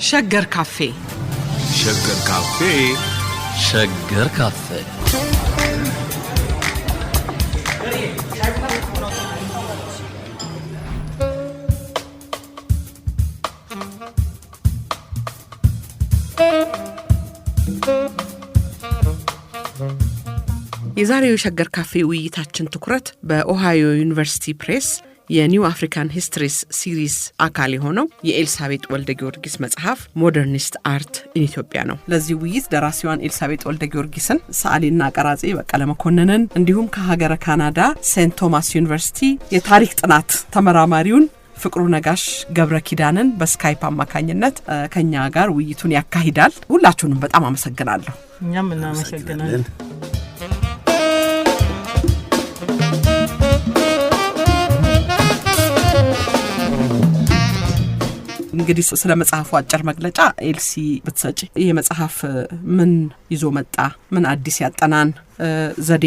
ሸገር ካፌ ሸገር ካፌ ሸገር ካፌ የዛሬው ሸገር ካፌ ውይይታችን ትኩረት በኦሃዮ ዩኒቨርሲቲ ፕሬስ የኒው አፍሪካን ሂስትሪስ ሲሪስ አካል የሆነው የኤልሳቤጥ ወልደ ጊዮርጊስ መጽሐፍ ሞደርኒስት አርት ኢን ኢትዮጵያ ነው። ለዚህ ውይይት ደራሲዋን ኤልሳቤጥ ወልደ ጊዮርጊስን፣ ሰዓሊና ቀራጺ በቀለ መኮንንን እንዲሁም ከሀገረ ካናዳ ሴንት ቶማስ ዩኒቨርሲቲ የታሪክ ጥናት ተመራማሪውን ፍቅሩ ነጋሽ ገብረ ኪዳንን በስካይፕ አማካኝነት ከኛ ጋር ውይይቱን ያካሂዳል። ሁላችሁንም በጣም አመሰግናለሁ። እኛም እናመሰግናለን። እንግዲህ ስለ መጽሐፉ አጭር መግለጫ ኤልሲ ብትሰጪ፣ ይሄ መጽሐፍ ምን ይዞ መጣ፣ ምን አዲስ ያጠናን ዘዴ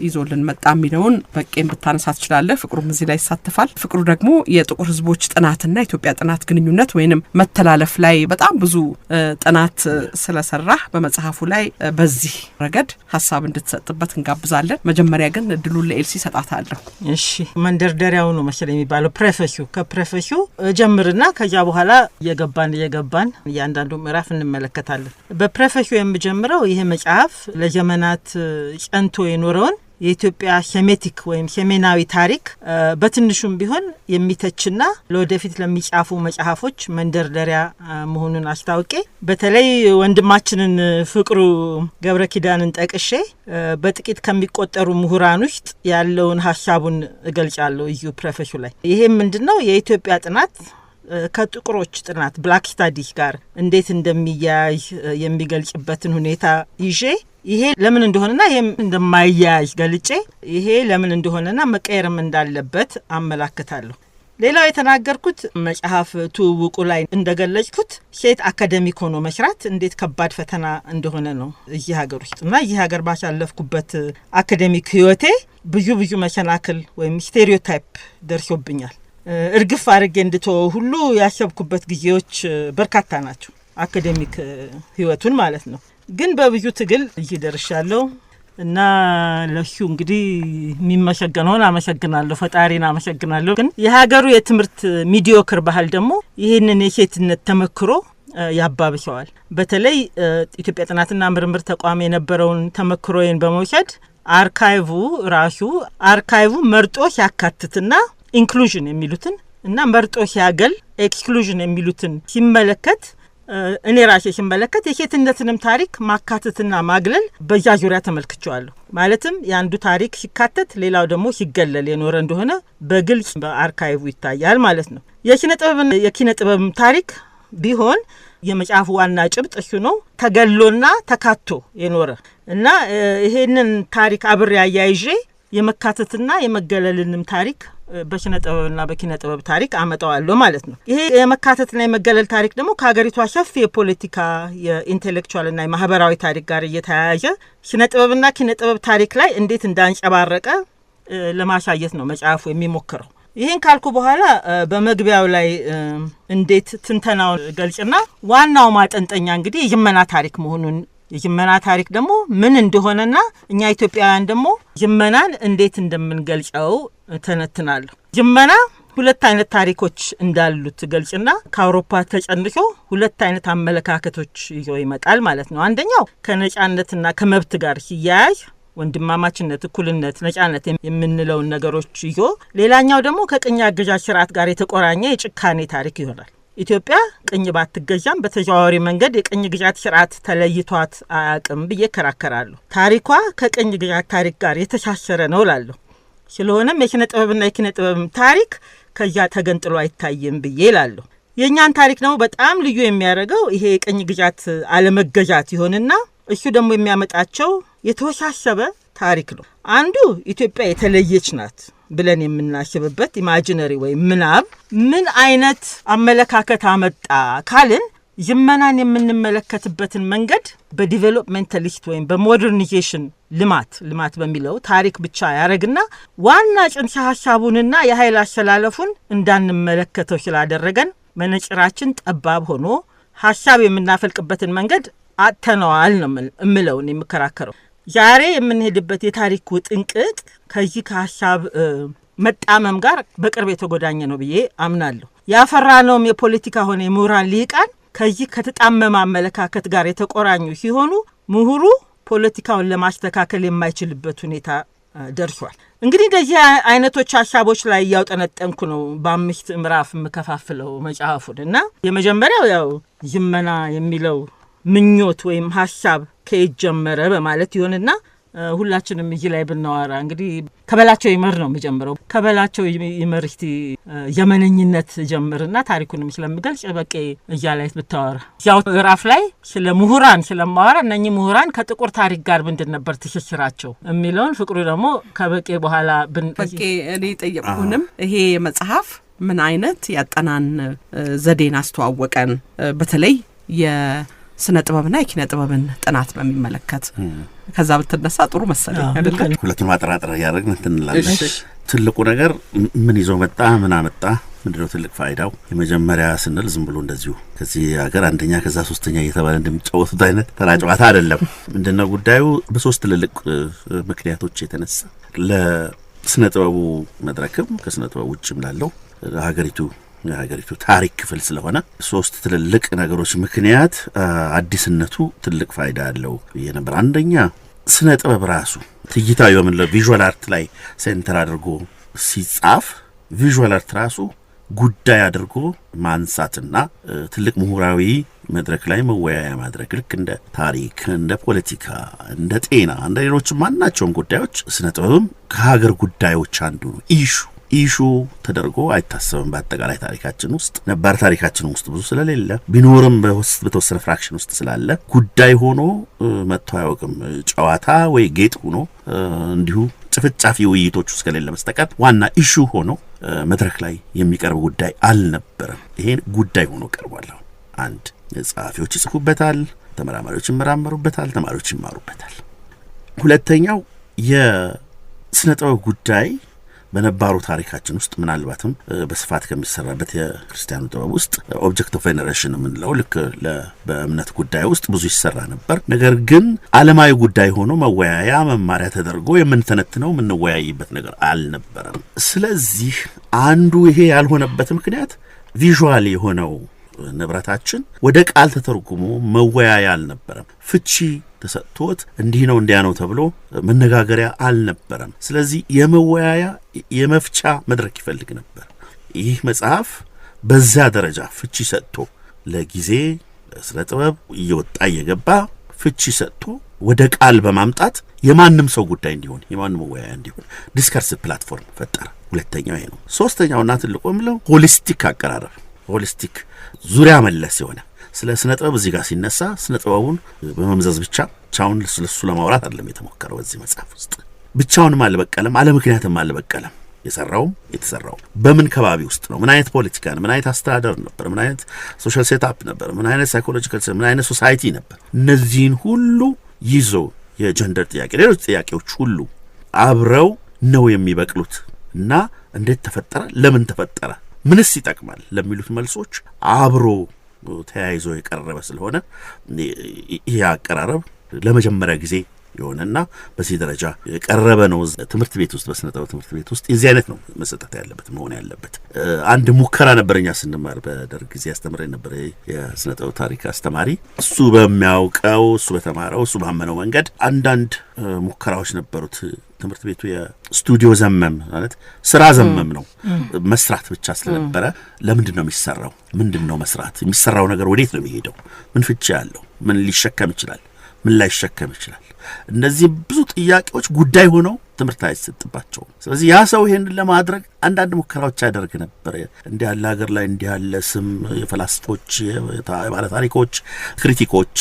ይዞልን መጣ የሚለውን በቄም ብታነሳ ትችላለህ። ፍቅሩም እዚህ ላይ ይሳተፋል። ፍቅሩ ደግሞ የጥቁር ህዝቦች ጥናትና ኢትዮጵያ ጥናት ግንኙነት ወይንም መተላለፍ ላይ በጣም ብዙ ጥናት ስለሰራ በመጽሐፉ ላይ በዚህ ረገድ ሀሳብ እንድትሰጥበት እንጋብዛለን። መጀመሪያ ግን እድሉን ለኤልሲ ሰጣታለሁ። እሺ፣ መንደርደሪያው ነው መሰለኝ የሚባለው ፕሬፌሲው። ከፕሬፌሲው ጀምርና ከዛ በኋላ እየገባን እያንዳንዱ ምዕራፍ እንመለከታለን። በፕሬፌሲው የምጀምረው ይሄ መጽሐፍ ለዘመናት ጨንቶ የኖረውን የኢትዮጵያ ሴሜቲክ ወይም ሰሜናዊ ታሪክ በትንሹም ቢሆን የሚተችና ለወደፊት ለሚጻፉ መጽሐፎች መንደርደሪያ መሆኑን አስታውቄ በተለይ ወንድማችንን ፍቅሩ ገብረ ኪዳንን ጠቅሼ በጥቂት ከሚቆጠሩ ምሁራን ውስጥ ያለውን ሀሳቡን እገልጻለሁ እዩ ፕሮፌሱ ላይ። ይሄም ምንድነው የኢትዮጵያ ጥናት ከጥቁሮች ጥናት ብላክ ስታዲስ ጋር እንዴት እንደሚያያዝ የሚገልጽበትን ሁኔታ ይዤ ይሄ ለምን እንደሆነና ይሄም እንደማይያያዝ ገልጬ ይሄ ለምን እንደሆነና መቀየርም እንዳለበት አመላክታለሁ። ሌላው የተናገርኩት መጽሐፍ ትውውቁ ላይ እንደገለጽኩት ሴት አካዴሚክ ሆኖ መስራት እንዴት ከባድ ፈተና እንደሆነ ነው እዚህ ሀገር ውስጥና እዚህ ሀገር ባሳለፍኩበት አካዴሚክ ህይወቴ ብዙ መሰናክል ወይም ስቴሪዮታይፕ ደርሶብኛል። እርግፍ አድርጌ እንድተወው ሁሉ ያሰብኩበት ጊዜዎች በርካታ ናቸው። አካዴሚክ ህይወቱን ማለት ነው። ግን በብዙ ትግል እየደርሻለሁ እና ለሱ እንግዲህ የሚመሰገነውን አመሰግናለሁ፣ ፈጣሪን አመሰግናለሁ። ግን የሀገሩ የትምህርት ሚዲዮክር ባህል ደግሞ ይህንን የሴትነት ተመክሮ ያባብሰዋል። በተለይ ኢትዮጵያ ጥናትና ምርምር ተቋም የነበረውን ተመክሮዬን በመውሰድ አርካይቭ መርጦ ሲያካትትና ኢንክሉዥን የሚሉትን እና መርጦ ሲያገል ኤክስክሉዥን የሚሉትን ሲመለከት እኔ ራሴ ሲመለከት የሴትነትንም ታሪክ ማካተትና ማግለል በዛ ዙሪያ ተመልክቻለሁ። ማለትም የአንዱ ታሪክ ሲካተት ሌላው ደግሞ ሲገለል የኖረ እንደሆነ በግልጽ በአርካይቭ ይታያል ማለት ነው። የኪነ ጥበብ ታሪክ ቢሆን የመጽሐፉ ዋና ጭብጥ እሱ ነው። ተገሎና ተካቶ የኖረ እና ይሄንን ታሪክ አብሬ አያይዤ የመካተትና የመገለልንም ታሪክ በስነ ጥበብና በኪነ ጥበብ ታሪክ አመጣዋለሁ ማለት ነው። ይሄ የመካተትና የመገለል ታሪክ ደግሞ ከሀገሪቷ ሰፊ የፖለቲካ የኢንቴሌክቹዋልና የማህበራዊ ታሪክ ጋር እየተያያዘ ስነ ጥበብና ኪነ ጥበብ ታሪክ ላይ እንዴት እንዳንጸባረቀ ለማሳየት ነው መጽሐፉ የሚሞክረው። ይሄን ካልኩ በኋላ በመግቢያው ላይ እንዴት ትንተናውን ገልጽና ዋናው ማጠንጠኛ እንግዲህ የጅመና ታሪክ መሆኑን የጅመና ታሪክ ደግሞ ምን እንደሆነና እኛ ኢትዮጵያውያን ደግሞ ጅመናን እንዴት እንደምንገልጸው ተነትናለሁ። ጅመና ሁለት አይነት ታሪኮች እንዳሉት ገልጽና ከአውሮፓ ተጨንቆ ሁለት አይነት አመለካከቶች ይዞ ይመጣል ማለት ነው። አንደኛው ከነጻነትና ከመብት ጋር ሲያያዝ ወንድማማችነት፣ እኩልነት፣ ነጻነት የምንለው ነገሮች ይዞ፣ ሌላኛው ደግሞ ከቅኝ አገዛዝ ስርዓት ጋር የተቆራኘ የጭካኔ ታሪክ ይሆናል። ኢትዮጵያ ቅኝ ባትገዛም በተዘዋዋሪ መንገድ የቅኝ ግዛት ስርዓት ተለይቷት አያውቅም ብዬ እከራከራለሁ። ታሪኳ ከቅኝ ግዛት ታሪክ ጋር የተሳሰረ ነው እላለሁ። ስለሆነም የኪነ ጥበብና የኪነ ጥበብ ታሪክ ከዛ ተገንጥሎ አይታይም ብዬ እላለሁ። የእኛን ታሪክ ነው በጣም ልዩ የሚያደርገው ይሄ የቅኝ ግዛት አለመገዛት ይሆንና እሱ ደግሞ የሚያመጣቸው የተወሳሰበ ታሪክ ነው። አንዱ ኢትዮጵያ የተለየች ናት ብለን የምናስብበት ኢማጂነሪ ወይ ምናብ ምን አይነት አመለካከት አመጣ ካልን ጅመናን የምንመለከትበትን መንገድ በዲቨሎፕመንታሊስት ወይም በሞደርናይዜሽን ልማት በሚለው ታሪክ ብቻ ያረግና ዋና ጽንሰ ሐሳቡንና የኃይል አሰላለፉን እንዳንመለከተው ስላደረገን መነጽራችን ጠባብ ሆኖ ሐሳብ የምናፈልቅበትን መንገድ አጥተነዋል ነው እምለው እኔ የምከራከረው። ዛሬ የምንሄድበት የታሪክ ውጥንቅጥ ከዚህ ከሐሳብ መጣመም ጋር በቅርብ የተጎዳኘ ነው ብዬ አምናለሁ። ያፈራነውም የፖለቲካ ሆነ የምሁራን ሊቃን ከዚህ ከተጣመመ አመለካከት ጋር የተቆራኙ ሲሆኑ ምሁሩ ፖለቲካውን ለማስተካከል የማይችልበት ሁኔታ ደርሷል። እንግዲህ እንደዚህ አይነቶች ሐሳቦች ላይ ያውጠነጠንኩ ነው በአምስት ምዕራፍ የምከፋፍለው መጽሐፉን እና የመጀመሪያው ያው ይመና የሚለው ምኞት ወይም ሐሳብ ከየት ጀመረ በማለት ይሆንና ሁላችንም እዚህ ላይ ብናወራ እንግዲህ ከበላቸው ይመር ነው የምጀምረው። ከበላቸው ይመር እስቲ የመነኝነት ጀምርና ታሪኩንም ስለምገልጽ በቄ እያ ላይ ብታወራ ያው ምዕራፍ ላይ ስለ ምሁራን ስለማወራ እነኚህ ምሁራን ከጥቁር ታሪክ ጋር ምንድን ነበር ትስስራቸው የሚለውን ፍቅሩ ደግሞ ከበቄ በኋላ በቄ እኔ ጠየቅኩንም ይሄ መጽሐፍ ምን አይነት ያጠናን ዘዴን አስተዋወቀን በተለይ ስነ ጥበብና የኪነ ጥበብን ጥናት በሚመለከት ከዛ ብትነሳ ጥሩ መሰለኝ አይደል? ሁለቱን ማጠራጠር ያደረግን እንላለን። ትልቁ ነገር ምን ይዞ መጣ፣ ምን አመጣ፣ ምንድነው ትልቅ ፋይዳው? የመጀመሪያ ስንል ዝም ብሎ እንደዚሁ ከዚህ ሀገር አንደኛ ከዛ ሶስተኛ እየተባለ እንደሚጫወቱት አይነት ተራ ጨዋታ አይደለም። ምንድነው ጉዳዩ? በሶስት ትልልቅ ምክንያቶች የተነሳ ለስነ ጥበቡ መድረክም ከስነ ጥበቡ ውጭም ላለው የሀገሪቱ ታሪክ ክፍል ስለሆነ ሶስት ትልልቅ ነገሮች ምክንያት አዲስነቱ ትልቅ ፋይዳ አለው ብዬ ነበር። አንደኛ ስነ ጥበብ ራሱ ትይታዊ የምንለው ቪዥዋል አርት ላይ ሴንተር አድርጎ ሲጻፍ ቪዥዋል አርት ራሱ ጉዳይ አድርጎ ማንሳትና ትልቅ ምሁራዊ መድረክ ላይ መወያያ ማድረግ ልክ እንደ ታሪክ፣ እንደ ፖለቲካ፣ እንደ ጤና፣ እንደ ሌሎችም ማናቸውም ጉዳዮች ስነ ጥበብም ከሀገር ጉዳዮች አንዱ ነው። ኢሹ ተደርጎ አይታሰብም። በአጠቃላይ ታሪካችን ውስጥ ነባር ታሪካችን ውስጥ ብዙ ስለሌለ ቢኖርም በተወሰነ ፍራክሽን ውስጥ ስላለ ጉዳይ ሆኖ መጥቶ አያውቅም። ጨዋታ ወይ ጌጥ ሆኖ እንዲሁ ጭፍጫፊ ውይይቶች ውስጥ ከሌለ በስተቀር ዋና ኢሹ ሆኖ መድረክ ላይ የሚቀርብ ጉዳይ አልነበረም። ይሄን ጉዳይ ሆኖ ቀርቧል። አንድ ጸሐፊዎች ይጽፉበታል፣ ተመራማሪዎች ይመራመሩበታል፣ ተማሪዎች ይማሩበታል። ሁለተኛው የስነ ጥበብ ጉዳይ በነባሩ ታሪካችን ውስጥ ምናልባትም በስፋት ከሚሰራበት የክርስቲያኑ ጥበብ ውስጥ ኦብጀክት ኦፍ ቬነሬሽን የምንለው ልክ በእምነት ጉዳይ ውስጥ ብዙ ይሰራ ነበር። ነገር ግን ዓለማዊ ጉዳይ ሆኖ መወያያ መማሪያ ተደርጎ የምንተነትነው የምንወያይበት ነገር አልነበረም። ስለዚህ አንዱ ይሄ ያልሆነበት ምክንያት ቪዥዋል የሆነው ንብረታችን ወደ ቃል ተተርጉሞ መወያያ አልነበረም። ፍቺ ተሰጥቶት እንዲህ ነው እንዲያ ነው ተብሎ መነጋገሪያ አልነበረም። ስለዚህ የመወያያ የመፍቻ መድረክ ይፈልግ ነበር። ይህ መጽሐፍ በዛ ደረጃ ፍቺ ሰጥቶ ለጊዜ ስለ ጥበብ እየወጣ እየገባ ፍቺ ሰጥቶ ወደ ቃል በማምጣት የማንም ሰው ጉዳይ እንዲሆን የማንም መወያያ እንዲሆን ዲስከርሲቭ ፕላትፎርም ፈጠረ። ሁለተኛው ይሄ ነው። ሶስተኛውና ትልቁ የምለው ሆሊስቲክ አቀራረብ፣ ሆሊስቲክ ዙሪያ መለስ የሆነ ስለ ስነ ጥበብ እዚህ ጋር ሲነሳ ስነ ጥበቡን በመምዘዝ ብቻውን ስለሱ ለማውራት አይደለም የተሞከረው። በዚህ መጽሐፍ ውስጥ ብቻውንም አልበቀለም፣ አለ ምክንያትም አልበቀለም። የሰራውም የተሰራው በምን ከባቢ ውስጥ ነው? ምን አይነት ፖለቲካ ነው? ምን አይነት አስተዳደር ነበር? ምን አይነት ሶሻል ሴትአፕ ነበር? ምን አይነት ሳይኮሎጂካል፣ ምን አይነት ሶሳይቲ ነበር? እነዚህን ሁሉ ይዞ የጀንደር ጥያቄ፣ ሌሎች ጥያቄዎች ሁሉ አብረው ነው የሚበቅሉት እና እንዴት ተፈጠረ? ለምን ተፈጠረ? ምንስ ይጠቅማል? ለሚሉት መልሶች አብሮ ተያይዞ የቀረበ ስለሆነ ይሄ አቀራረብ ለመጀመሪያ ጊዜ የሆነና በዚህ ደረጃ የቀረበ ነው። ትምህርት ቤት ውስጥ በስነ ጥበብ ትምህርት ቤት ውስጥ የዚህ አይነት ነው መሰጠት ያለበት መሆን ያለበት። አንድ ሙከራ ነበርኛ ስንማር በደርግ ጊዜ አስተምረን ነበር የስነ ጥበብ ታሪክ አስተማሪ። እሱ በሚያውቀው እሱ በተማረው እሱ ባመነው መንገድ አንዳንድ ሙከራዎች ነበሩት። ትምህርት ቤቱ የስቱዲዮ ዘመም ማለት ስራ ዘመም ነው። መስራት ብቻ ስለነበረ ለምንድን ነው የሚሰራው? ምንድን ነው መስራት? የሚሰራው ነገር ወዴት ነው የሚሄደው? ምን ፍቺ ያለው? ምን ሊሸከም ይችላል? ምን ላይሸከም ይችላል? እነዚህ ብዙ ጥያቄዎች ጉዳይ ሆነው ትምህርት አይሰጥባቸውም። ስለዚህ ያ ሰው ይሄንን ለማድረግ አንዳንድ ሙከራዎች ያደርግ ነበር። እንዲህ ያለ ሀገር ላይ እንዲህ ያለ ስም የፈላስፎች፣ የባለ ታሪኮች፣ ክሪቲኮች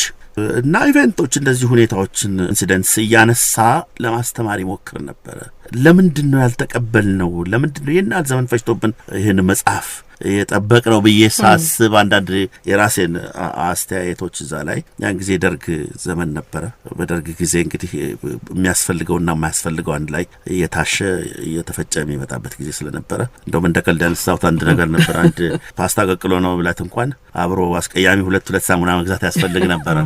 እና ኢቨንቶች እንደዚህ ሁኔታዎችን ኢንሲደንትስ እያነሳ ለማስተማር ይሞክር ነበር። ለምንድን ነው ያልተቀበልነው? ለምንድን ነው የናል ዘመን ፈጅቶብን ይሄን መጽሐፍ የጠበቅነው ብዬ ሳስብ አንዳንድ የራሴን አስተያየቶች እዛ ላይ ያን ጊዜ ደርግ ዘመን ነበረ። በደርግ ጊዜ እንግዲህ የሚያስፈልገውና የማያስፈልገው አንድ ላይ እየታሸ እየተፈጨ የሚመጣበት ጊዜ ስለነበረ እንደውም እንደቀልድ ያነሳሁት አንድ ነገር ነበር። አንድ ፓስታ ቀቅሎ ነው ብላት እንኳን አብሮ አስቀያሚ ሁለት ሳሙና መግዛት ያስፈልግ ነበር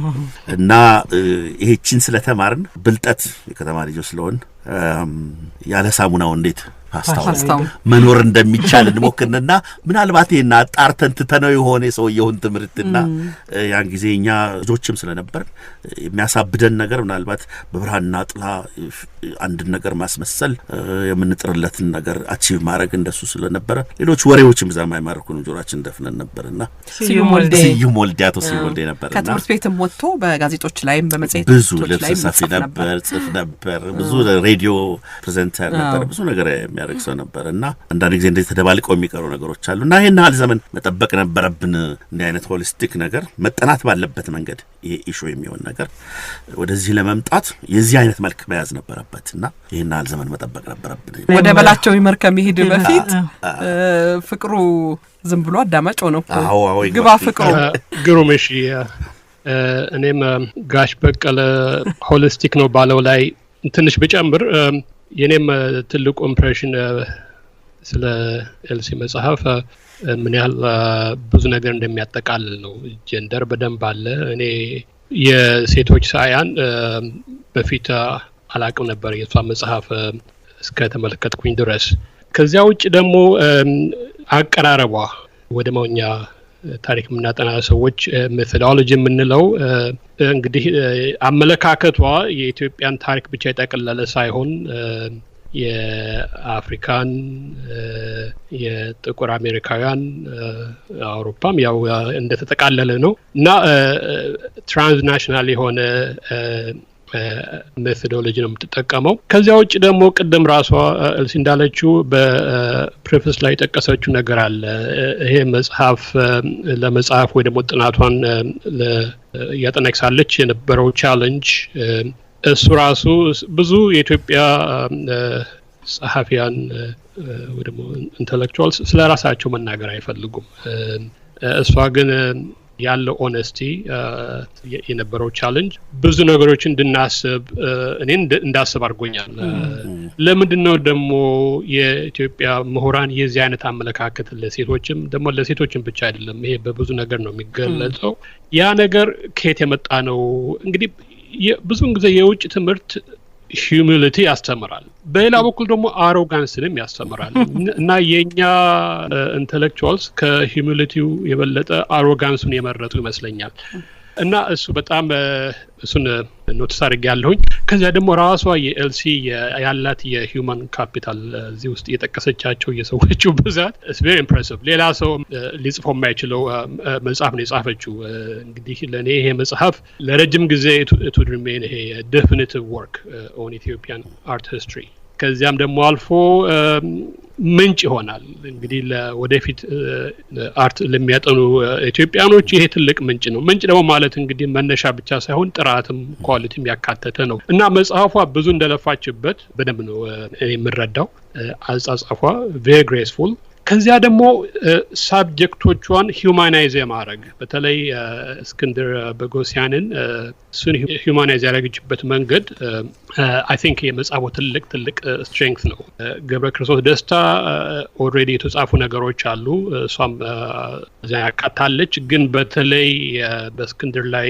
እና ይሄችን ስለተማርን ብልጠት የከተማ ልጆች ስለሆን ያለ ሳሙናው እንዴት ፓስታው መኖር እንደሚቻል እንሞክርና ምናልባት ይሄና ጣርተን ተተነው የሆነ ሰውየውን ትምርትና ያን ጊዜኛ ልጆችም ስለነበር የሚያሳብደን ነገር ምናልባት በብርሃንና ጥላ አንድ ነገር ማስመሰል የምንጥርለትን ነገር አቺቭ ማድረግ እንደሱ ስለነበረ ሌሎች ወሬዎችም ዛማይ ማርኩን ጆሮአችን ደፍነን ነበርና ስዩም ወልዴ አቶ ስዩም ወልዴ ነበርና ከትምህርት ቤትም ወጥቶ በጋዜጦች ላይም በመጽሔት ብዙ ልብስ ሰፊ ነበር ጽፍ ነበር ብዙ ሬዲዮ ፕሬዘንተር ነበር ብዙ ነገር የሚያደርግ ሰው ነበርና አንዳንድ ጊዜ እንደዚህ ተደባልቀው የሚቀሩ ነገሮች አሉና ይሄን ያህል ዘመን መጠበቅ ነበረብን እንደ አይነት ሆሊስቲክ ነገር መጠናት ባለበት መንገድ ይሄ ኢሹ የሚሆን ነገር ወደዚህ ለመምጣት የዚህ አይነት መልክ መያዝ ነበረበትና ይሄን ያህል ዘመን መጠበቅ ነበረብን። ወደ በላቸው ይመር ከመሄድ በፊት ፍቅሩ ዝም ብሎ አዳማጭ ሆኖ ግባ ፍቅሩ ግሩምሽ እኔም ጋሽ በቀለ ሆሊስቲክ ነው ባለው ላይ ትንሽ ብጨምር የኔም ትልቁ ኢምፕሬሽን ስለ ኤልሲ መጽሐፍ ምን ያህል ብዙ ነገር እንደሚያጠቃልል ነው። ጀንደር በደንብ አለ። እኔ የሴቶች ሳያን በፊት አላቅም ነበር የሷ መጽሐፍ እስከ ተመለከትኩኝ ድረስ። ከዚያ ውጭ ደግሞ አቀራረቧ ወደ መውኛ ታሪክ ምናጠና ሰዎች ሜቶዶሎጂ የምንለው እንግዲህ አመለካከቷ የኢትዮጵያን ታሪክ ብቻ የጠቀለለ ሳይሆን የአፍሪካን የጥቁር አሜሪካውያን አውሮፓም ያው እንደተጠቃለለ ነው እና ትራንስናሽናል የሆነ ሜቶዶሎጂ ነው የምትጠቀመው። ከዚያ ውጭ ደግሞ ቅድም ራሷ ኤልሲ እንዳለችው በፕሬፋስ ላይ ጠቀሰችው ነገር አለ። ይሄ መጽሐፍ ለመጽሐፍ ወይ ደግሞ ጥናቷን ያጠነክሳለች የነበረው ቻሌንጅ እሱ ራሱ ብዙ የኢትዮጵያ ጸሐፊያን ወይ ደግሞ ኢንተሌክቹዋልስ ስለ ራሳቸው መናገር አይፈልጉም። እሷ ግን ያለው ኦነስቲ የነበረው ቻሌንጅ ብዙ ነገሮች እንድናስብ እኔ እንዳስብ አድርጎኛል። ለምንድነው ደግሞ የኢትዮጵያ ምሁራን የዚህ አይነት አመለካከት ለሴቶችም ደግሞ ለሴቶችም ብቻ አይደለም ይሄ በብዙ ነገር ነው የሚገለጸው። ያ ነገር ከየት የመጣ ነው? እንግዲህ ብዙውን ጊዜ የውጭ ትምህርት ሂዩሚሊቲ ያስተምራል፣ በሌላ በኩል ደግሞ አሮጋንስንም ያስተምራል እና የኛ ኢንተሌክቹዋልስ ከሂዩሚሊቲው የበለጠ አሮጋንሱን የመረጡ ይመስለኛል እና እሱ በጣም እሱን ኖቲስ አድርጌያለሁኝ። ከዚያ ደግሞ ራሷ የኤልሲ ያላት የሂውማን ካፒታል እዚህ ውስጥ የጠቀሰቻቸው የሰዎቹ ብዛት ኢትስ ቬሪ ኢምፕሬሲቭ። ሌላ ሰው ሊጽፈው የማይችለው መጽሐፍ ነው የጻፈችው። እንግዲህ ለእኔ ይሄ መጽሐፍ ለረጅም ጊዜ it would remain ይሄ definitive work on Ethiopian art history። ከዚያም ደግሞ አልፎ ምንጭ ይሆናል እንግዲህ ለወደፊት አርት ለሚያጠኑ ኢትዮጵያኖች ይሄ ትልቅ ምንጭ ነው። ምንጭ ደግሞ ማለት እንግዲህ መነሻ ብቻ ሳይሆን ጥራትም ኳሊቲም ያካተተ ነው እና መጽሐፏ ብዙ እንደለፋችበት በደንብ ነው እኔ የምረዳው። አጻጻፏ ቬሪ ግሬስፉል። ከዚያ ደግሞ ሳብጀክቶቿን ሂዩማናይዝ ማድረግ በተለይ እስክንድር ቦጎሲያንን እሱን ሂዩማናይዝ ያደረገችበት መንገድ አይ ቲንክ የመጽሐፉ ትልቅ ስትሬንግዝ ነው። ገብረ ክርስቶስ ደስታ ኦልሬዲ የተጻፉ ነገሮች አሉ፣ እሷም እዚያ ያካታለች። ግን በተለይ በእስክንድር ላይ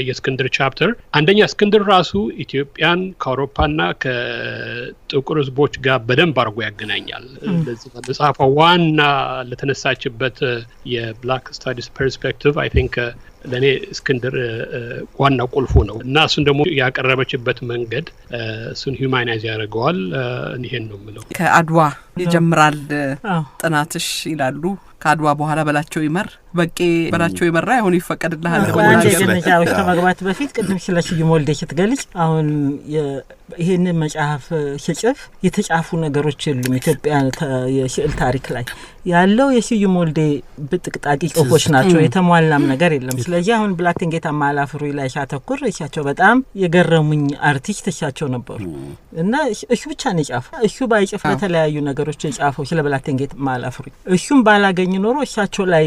የእስክንድር ቻፕተር አንደኛ እስክንድር ራሱ ኢትዮጵያን ከአውሮፓና ከጥቁር ሕዝቦች ጋር በደንብ አድርጎ ያገናኛል። ለዚህ መጽሐፏ ዋና ለተነሳችበት የብላክ ስታዲስ ፐርስፔክቲቭ አይ ቲንክ ለኔ እስክንድር ዋናው ቁልፉ ነው እና እሱን ደግሞ ያቀረበችበት መንገድ እሱን ሂዩማናይዝ ያደርገዋል። ይሄን ነው የምለው። ከአድዋ ይጀምራል ጥናትሽ ይላሉ። ከአድዋ በኋላ በላቸው ይመር በቄ በላቸው ይመራ አሁን ይፈቀድልሃል ለማለት ነው። ከመግባት በፊት ቅድም ስለ ስዩም ወልዴ ስትገልጽ አሁን ይሄን መጽሐፍ ሲጽፍ የተጻፉ ነገሮች የሉም። ኢትዮጵያ የስዕል ታሪክ ላይ ያለው የስዩም ወልዴ በጥቅጣቂ ጽሁፎች ናቸው፣ የተሟላም ነገር የለም። ስለዚህ አሁን ብላቴንጌታ ማላፍሩ ላይ ሲያተኩር እሳቸው በጣም የገረሙኝ አርቲስት እሳቸው ነበሩ እና እሱ ብቻ ነው የጻፈው። እሱ ባይጽፍ በተለያዩ ነገሮች ፒክቸሮች የጻፈው ስለ ብላቴንጌት ማላፍሪ እሱም ባላገኝ ኖሮ እሳቸው ላይ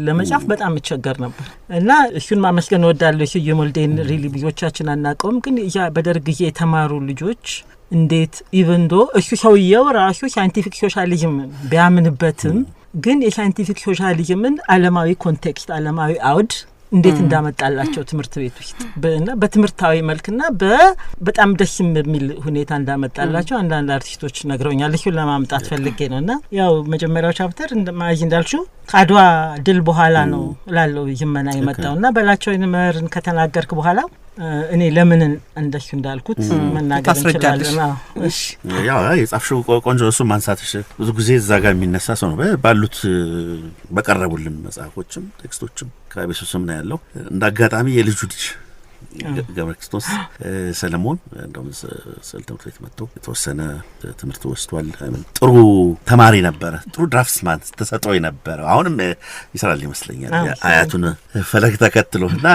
ለመጻፍ በጣም እቸገር ነበር እና እሱን ማመስገን ወዳለሁ። ስዩም ወልዴን ሪሊ ብዙዎቻችን አናውቀውም፣ ግን ያ በደርግ ጊዜ የተማሩ ልጆች እንዴት ኢቭን ዶ እሱ ሰውየው ራሱ ሳይንቲፊክ ሶሻሊዝም ቢያምንበትም ግን የሳይንቲፊክ ሶሻሊዝምን ዓለማዊ ኮንቴክስት ዓለማዊ አውድ እንዴት እንዳመጣላቸው ትምህርት ቤት ውስጥ በትምህርታዊ መልክና በጣም ደስ የሚል ሁኔታ እንዳመጣላቸው አንዳንድ አርቲስቶች ነግረውኛል። እሱን ለማምጣት ፈልጌ ነውና ያው መጀመሪያው ቻፕተር እንደማይዝ እንዳልሽው ከአድዋ ድል በኋላ ነው ላለው ይመና የመጣውና በላቸው ይመርን ከተናገርክ በኋላ እኔ ለምን እንደሱ እንዳልኩት መናገር እንችላለን። እሺ ያው የጻፍሽው ቆንጆ እሱ ማንሳትሽ ብዙ ጊዜ እዛ ጋር የሚነሳ ሰው ነው። ባሉት በቀረቡልን መጽሐፎችም ቴክስቶችም ከቤሱስም ነው ያለው። እንዳጋጣሚ የልጁ ልጅ ገብረ ክርስቶስ ሰለሞን እንደውም ስለ ትምህርት ቤት መጥቶ የተወሰነ ትምህርት ወስዷል። ጥሩ ተማሪ ነበረ። ጥሩ ድራፍትስማን ተሰጥኦ ነበረ። አሁንም ይሰራል ይመስለኛል አያቱን ፈለግ ተከትሎ እና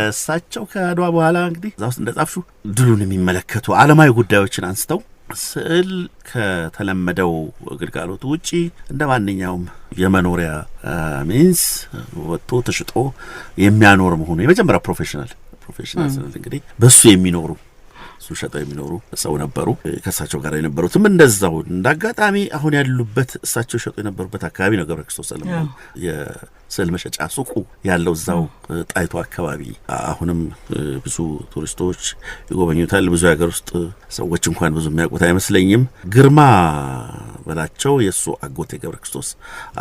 እሳቸው ከአድዋ በኋላ እንግዲህ እዛ ውስጥ እንደጻፍሹ ድሉን የሚመለከቱ ዓለማዊ ጉዳዮችን አንስተው ስዕል ከተለመደው ግልጋሎት ውጪ እንደ ማንኛውም የመኖሪያ ሚንስ ወጥቶ ተሽጦ የሚያኖር መሆኑ የመጀመሪያ ፕሮፌሽናል እንግዲህ በሱ የሚኖሩ እሱ ሸጠው የሚኖሩ ሰው ነበሩ። ከእሳቸው ጋር የነበሩትም እንደዛው እንዳጋጣሚ አሁን ያሉበት እሳቸው ሸጠው የነበሩበት አካባቢ ነው ገብረ ክርስቶስ ሰለሞን የስዕል መሸጫ ሱቁ ያለው እዛው ጣይቱ አካባቢ። አሁንም ብዙ ቱሪስቶች ይጎበኙታል። ብዙ የሀገር ውስጥ ሰዎች እንኳን ብዙ የሚያውቁት አይመስለኝም። ግርማ በላቸው የሱ አጎት የገብረ ክርስቶስ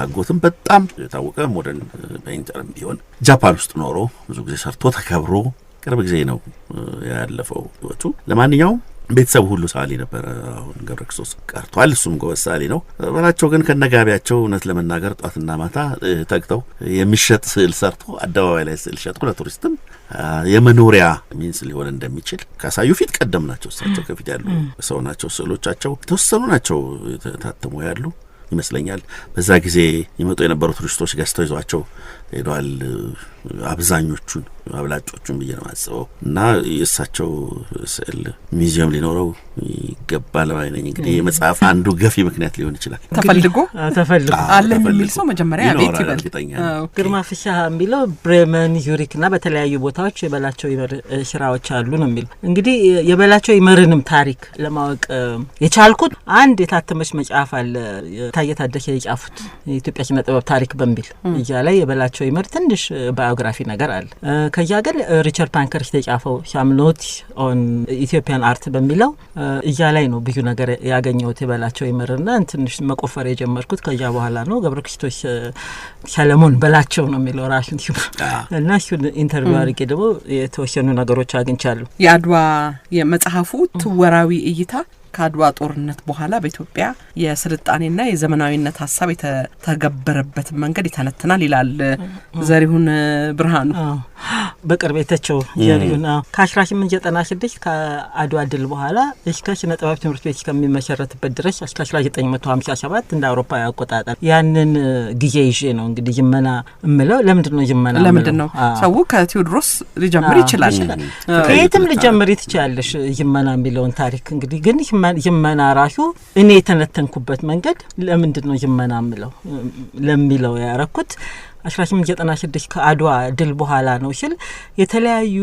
አጎትም በጣም የታወቀ ሞደርን ፔይንተርም ቢሆን ጃፓን ውስጥ ኖሮ ብዙ ጊዜ ሰርቶ ተከብሮ ቅርብ ጊዜ ነው ያለፈው ህይወቱ። ለማንኛውም ቤተሰቡ ሁሉ ሳሊ ነበር። አሁን ገብረ ክርስቶስ ቀርቷል። እሱም ጎበዝ ሳሊ ነው። በላቸው ግን ከነጋቢያቸው እውነት ለመናገር ጧትና ማታ ተግተው የሚሸጥ ስዕል ሰርቶ አደባባይ ላይ ስዕል ሸጥኩ ለቱሪስትም የመኖሪያ ሚንስ ሊሆን እንደሚችል ካሳዩ ፊት ቀደም ናቸው። እሳቸው ከፊት ያሉ ሰው ናቸው። ስዕሎቻቸው የተወሰኑ ናቸው ታትሞ ያሉ ይመስለኛል። በዛ ጊዜ ይመጡ የነበሩ ቱሪስቶች ገዝተው ይዟቸው ሄደዋል። አብዛኞቹን አብላጮቹን ብዬ ነው ማስበው እና የእሳቸው ስዕል ሚዚየም ሊኖረው ይገባል ማለት ነኝ። እንግዲህ የመጽሐፍ አንዱ ገፊ ምክንያት ሊሆን ይችላል። ተፈልጎ አለ የሚል ሰው መጀመሪያ ቤት ይበል። ግርማ ፍስሐ የሚለው ብሬመን ዩሪክና በተለያዩ ቦታዎች የበላቸው ይመር ስራዎች አሉ ነው የሚል። እንግዲህ የበላቸው ይመርንም ታሪክ ለማወቅ የቻልኩት አንድ የታተመች መጽሐፍ አለ ታየ ታደሰ የጻፉት የኢትዮጵያ ኪነ ጥበብ ታሪክ በሚል እያ ላይ የበላቸው ይመር ትንሽ ባዮግራፊ ነገር አለ። ከዚያ ግን ሪቻርድ ፓንከርስት የጻፈው ሳምኖት ኦን ኢትዮጵያን አርት በሚለው እያ ላይ ነው ብዙ ነገር ያገኘሁት የበላቸው ይመርና ትንሽ መቆፈር የጀመርኩት ከዚያ በኋላ ነው። ገብረ ክርስቶስ ሰለሞን በላቸው ነው የሚለው ራሱን እና እሱን ኢንተርቪው አድርጌ ደግሞ የተወሰኑ ነገሮች አግኝቻለሁ። የአድዋ የመጽሐፉ ትወራዊ እይታ ከአድዋ ጦርነት በኋላ በኢትዮጵያ የስልጣኔና የዘመናዊነት ሀሳብ የተገበረበት መንገድ ይተነትናል ይላል ዘሪሁን ብርሃኑ። በቅርብ የተቸው ዘሪሁን ከ1896 ከአድዋ ድል በኋላ እስከ ኪነ ጥበብ ትምህርት ቤት እስከሚመሰረትበት ድረስ እስከ 1957 እንደ አውሮፓ አቆጣጠር ያንን ጊዜ ይዤ ነው እንግዲህ ይመና እምለው። ለምንድን ነው ይመና? ለምንድን ነው ሰው ከቴዎድሮስ ሊጀምር ይችላል? ከየትም ሊጀምር ይችላልሽ ይመና የሚለውን ታሪክ እንግዲህ ግን ይመና ራሱ እኔ የተነተንኩበት መንገድ ለምንድን ነው ይመና እምለው ለሚለው ያረኩት 1896 ከአድዋ ድል በኋላ ነው ሲል የተለያዩ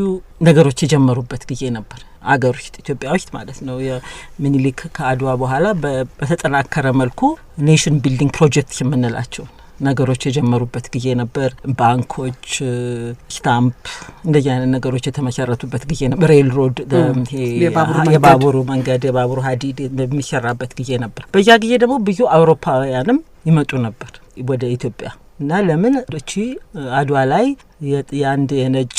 ነገሮች የጀመሩበት ጊዜ ነበር። አገር ውስጥ ኢትዮጵያ ውስጥ ማለት ነው። የሚኒሊክ ከአድዋ በኋላ በተጠናከረ መልኩ ኔሽን ቢልዲንግ ፕሮጀክት የምንላቸው ነገሮች የጀመሩበት ጊዜ ነበር። ባንኮች፣ ስታምፕ እንደዚህ አይነት ነገሮች የተመሰረቱበት ጊዜ ነበር። ሬል ሮድ የባቡሩ መንገድ የባቡሩ ሀዲድ የሚሰራበት ጊዜ ነበር። በዛ ጊዜ ደግሞ ብዙ አውሮፓውያንም ይመጡ ነበር ወደ ኢትዮጵያ እና ለምን እቺ አድዋ ላይ የአንድ የነጭ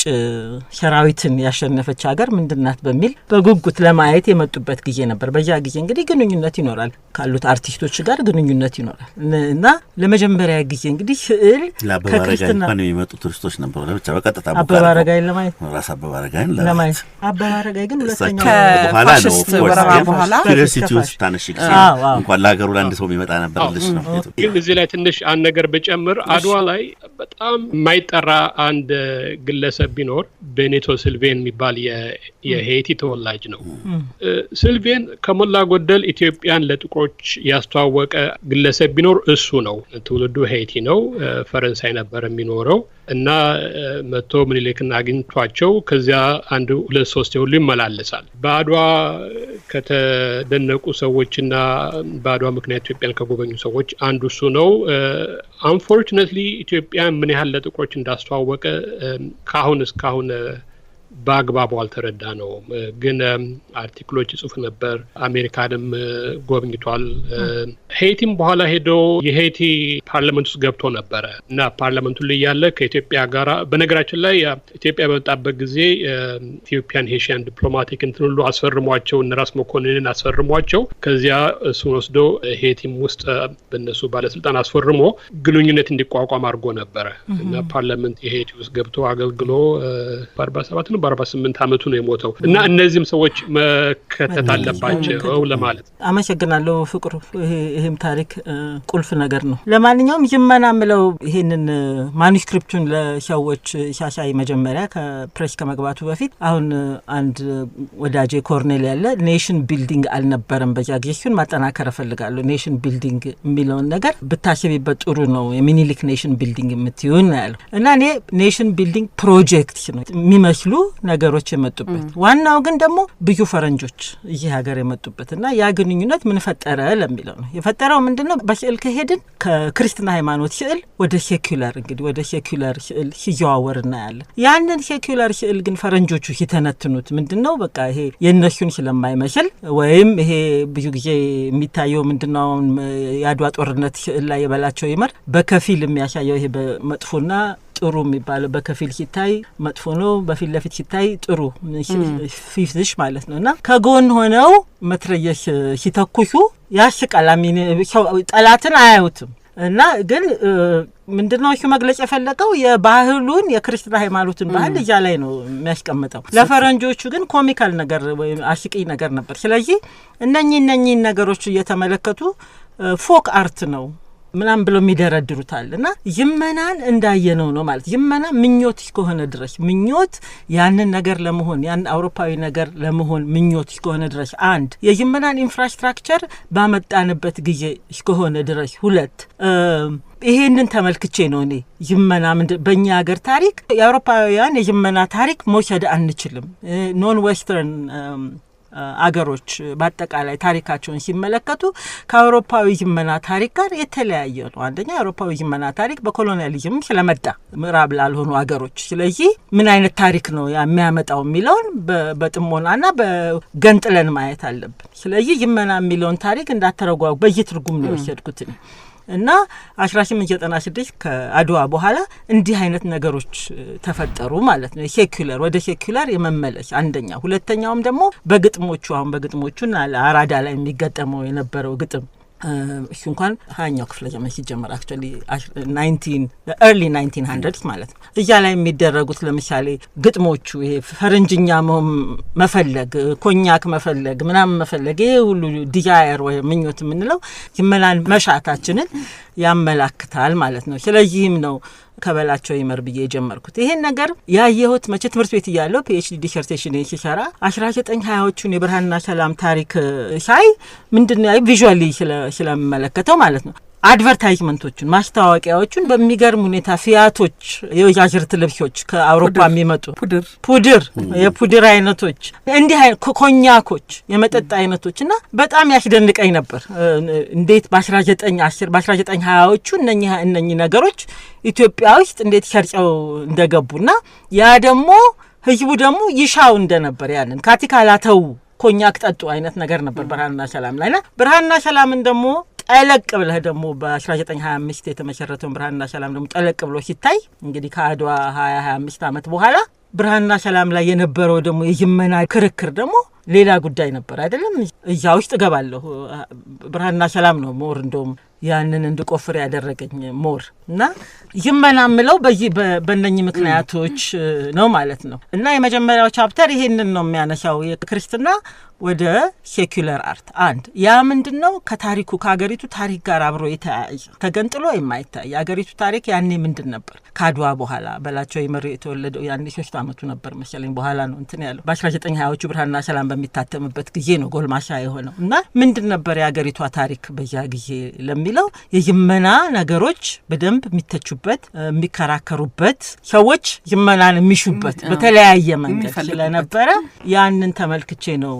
ሰራዊትን ያሸነፈች ሀገር ምንድናት በሚል በጉጉት ለማየት የመጡበት ጊዜ ነበር። በዛ ጊዜ እንግዲህ ግንኙነት ይኖራል ካሉት አርቲስቶች ጋር ግንኙነት ይኖራል እና ለመጀመሪያ ጊዜ እንግዲህ ስዕል ከክርስትና ነው የሚመጡ ቱሪስቶች ነበሩ። ለብቻ በቀጥታ አበባረጋይን ለማየት ራስ አበባረጋይን ለማየት አበባረጋይ ግን ሁለተኛው ከፋሽስት ወረራ በኋላ ዩኒቨርሲቲ ውስጥ ታነሽክ እንኳን ለሀገሩ ለአንድ ሰው የሚመጣ ነበር ልጅ ነው። ግን እዚህ ላይ ትንሽ አንድ ነገር ብጨምር አድዋ ላይ በጣም የማይጠራ አንድ ግለሰብ ቢኖር ቤኒቶ ሲልቬን የሚባል የሄይቲ ተወላጅ ነው። ሲልቬን ከሞላ ጎደል ኢትዮጵያን ለጥቁሮች ያስተዋወቀ ግለሰብ ቢኖር እሱ ነው። ትውልዱ ሄይቲ ነው። ፈረንሳይ ነበር የሚኖረው እና መጥቶ ምኒልክን አግኝቷቸው ከዚያ 1-2-3 ሁሉ ይመላለሳል። በአድዋ ከተደነቁ ሰዎችና በአድዋ ምክንያት ኢትዮጵያን ከጎበኙ ሰዎች አንዱ እሱ ነው። አንፎርቹኔትሊ ኢትዮጵያ ምን ያህል ለጥቁሮች እንዳስተዋወቀ ካሁን እስካሁን በአግባቡ አልተረዳ ነው። ግን አርቲክሎች ይጽፍ ነበር። አሜሪካንም ጎብኝቷል። ሄይቲም በኋላ ሄዶ የሄይቲ ፓርላመንት ውስጥ ገብቶ ነበረ እና ፓርላመንቱ ላይ ያለ ከኢትዮጵያ ጋር በነገራችን ላይ ኢትዮጵያ በመጣበት ጊዜ ኢትዮጵያን ሄሺያን ዲፕሎማቲክ እንትን ሁሉ አስፈርሟቸው እነ ራስ መኮንንን አስፈርሟቸው ከዚያ እሱን ወስዶ ሄይቲም ውስጥ በእነሱ ባለስልጣን አስፈርሞ ግንኙነት እንዲቋቋም አድርጎ ነበረ እና ፓርላመንት የሄይቲ ውስጥ ገብቶ አገልግሎ በ47 በ48 ዓመቱ ነው የሞተው እና እነዚህም ሰዎች መከተት አለባቸው ለማለት። አመሰግናለሁ ፍቅሩ። ይሄም ታሪክ ቁልፍ ነገር ነው። ለማንኛውም ይመና ምለው ይሄንን ማኑስክሪፕቱን ለሰዎች ሻሻይ መጀመሪያ ከፕሬስ ከመግባቱ በፊት አሁን አንድ ወዳጄ ኮርኔል ያለ ኔሽን ቢልዲንግ አልነበረም በጃግሽን ማጠናከር ፈልጋለሁ። ኔሽን ቢልዲንግ የሚለውን ነገር ብታስቢበት ጥሩ ነው። የሚኒሊክ ኔሽን ቢልዲንግ የምትዩን ነው ያለው እና እኔ ኔሽን ቢልዲንግ ፕሮጀክት ነው የሚመስሉ ነገሮች የመጡበት ዋናው ግን ደግሞ ብዙ ፈረንጆች ይሄ ሀገር የመጡበት እና ያ ግንኙነት ምን ፈጠረ ለሚለው ነው። የፈጠረው ምንድነው? በስዕል ከሄድን ከክርስትና ሃይማኖት ስዕል ወደ ሴኩላር እንግዲህ ወደ ሴኩላር ስዕል ሲዘዋወርና ያለ ያንን ሴኩላር ስዕል ግን ፈረንጆቹ ሲተነትኑት ምንድነው በቃ ይሄ የነሱን ስለማይመስል ወይም ይሄ ብዙ ጊዜ የሚታየው ምንድነው የአድዋ ጦርነት ስዕል ላይ የበላቸው ይመር በከፊል የሚያሳየው ይሄ በመጥፎና ጥሩ የሚባለው በከፊል ሲታይ መጥፎ ነው፣ በፊት ለፊት ሲታይ ጥሩ ፊፍሽ ማለት ነውና ከጎን ሆነው መትረየስ ሲተኩሱ ያስቃላሚ ጠላትን አያዩትም እና ግን ምንድነው እሱ መግለጽ የፈለገው የባህሉን የክርስትና ሃይማኖትን ባህል እዛ ላይ ነው የሚያስቀምጠው። ለፈረንጆቹ ግን ኮሚካል ነገር ወይ አሽቂ ነገር ነበር። ስለዚህ እነኚህ ነገሮች እየተመለከቱ ፎክ አርት ነው ምናም ብሎ የሚደረድሩታል እና ይመናን እንዳየነው ነው ማለት ይመና ምኞት እስከሆነ ድረስ ምኞት ያንን ነገር ለመሆን ያን አውሮፓዊ ነገር ለመሆን ምኞት እስከሆነ ድረስ አንድ የይመናን ኢንፍራስትራክቸር ባመጣንበት ጊዜ እስከሆነ ድረስ ሁለት ይሄንን ተመልክቼ ነው እኔ ይመና በእኛ ሀገር ታሪክ የአውሮፓውያን የይመና ታሪክ መውሰድ አንችልም። ኖን ዌስተርን አገሮች በአጠቃላይ ታሪካቸውን ሲመለከቱ ከአውሮፓዊ ይመና ታሪክ ጋር የተለያየ ነው። አንደኛ የአውሮፓዊ ይመና ታሪክ በኮሎኒያሊዝም ስለመጣ ምዕራብ ላልሆኑ አገሮች ስለዚህ ምን አይነት ታሪክ ነው የሚያመጣው የሚለውን በጥሞናና በገንጥለን ማየት አለብን። ስለዚህ ይመና የሚለውን ታሪክ እንዳተረጓጉ በየትርጉም ነው የወሰድኩት እና 1896 ከአድዋ በኋላ እንዲህ አይነት ነገሮች ተፈጠሩ ማለት ነው። ሴኩላር ወደ ሴኩላር የመመለስ አንደኛ። ሁለተኛውም ደግሞ በግጥሞቹና አራዳ ላይ የሚገጠመው የነበረው ግጥም እሱ እንኳን 20ኛው ክፍለ ዘመን ሲጀመር actually early 1900s ማለት ነው። እዛ ላይ የሚደረጉት ለምሳሌ ግጥሞቹ ይሄ ፈረንጅኛ መፈለግ ኮኛክ መፈለግ ምናምን መፈለግ ይሄ ሁሉ ዲዛየር ወይ ምኞት የምንለው ይመላን መሻታችንን ያመላክታል ማለት ነው። ስለዚህም ነው ከበላቸው ይመር ብዬ ጀመርኩት። ይሄን ነገር ያየሁት መቼ ትምህርት ቤት እያለሁ PhD ዲሰርቴሽን ሲሰራ 1920ዎቹን የብርሃንና ሰላም ታሪክ ሳይ ምንድነው ቪዥዋሊ ስለመለከተው ማለት ነው አድቨርታይዝመንቶቹን ማስታወቂያዎቹን በሚገርም ሁኔታ ፊያቶች የወጃጅርት ልብሶች ከአውሮፓ የሚመጡ ፑድር የፑድር አይነቶች እንዲህ ኮኛኮች የመጠጥ አይነቶችና በጣም ያስደንቀኝ ነበር እንዴት በ1920ዎቹ እነኚህ ነገሮች ኢትዮጵያ ውስጥ እንዴት ሰርጸው እንደገቡና ያ ደግሞ ህዝቡ ደግሞ ይሻው እንደነበር ያንን ካቲካላተው ኮኛክ ጠጡ አይነት ነገር ነበር ብርሃንና ሰላም ላይና ብርሃንና ሰላምን ደግሞ ጠለቅ ብለህ ደግሞ በ1925 የተመሰረተው ብርሃንና ሰላም ደግሞ ጠለቅ ብሎ ሲታይ እንግዲህ ከአድዋ 25 ዓመት በኋላ ብርሃንና ሰላም ላይ የነበረው ደግሞ የይመና ክርክር ደግሞ ሌላ ጉዳይ ነበር አይደለም። እዛ ውስጥ ገባለሁ ብርሃንና ሰላም ነው ሞር እንደውም ያንን እንድቆፍር ያደረገኝ ሞር እና ይመና ምለው በእነኚህ ምክንያቶች ነው ማለት ነው። እና የመጀመሪያው ቻፕተር ይሄንን ነው የሚያነሳው የክርስትና ወደ ሴኩላር አርት አንድ ያ ምንድነው ከታሪኩ ከሀገሪቱ ታሪክ ጋር አብሮ የተያያዘ ተገንጥሎ የማይታይ የሀገሪቱ ታሪክ ያኔ ምንድን ነበር ከአድዋ በኋላ በላቸው ይመር የተወለደው ያኔ 3 አመቱ ነበር መሰለኝ በኋላ ነው እንትን ያለው በ1920ዎቹ ብርሃንና ሰላም በሚታተምበት ጊዜ ነው ጎልማሻ የሆነው እና ምንድን ነበር የሀገሪቷ ታሪክ በዛ ጊዜ ለሚለው የይመና ነገሮች በደንብ የሚተቹበት የሚከራከሩበት ሰዎች ይመናን የሚሹበት በተለያየ መንገድ ስለነበረ ያንን ተመልክቼ ነው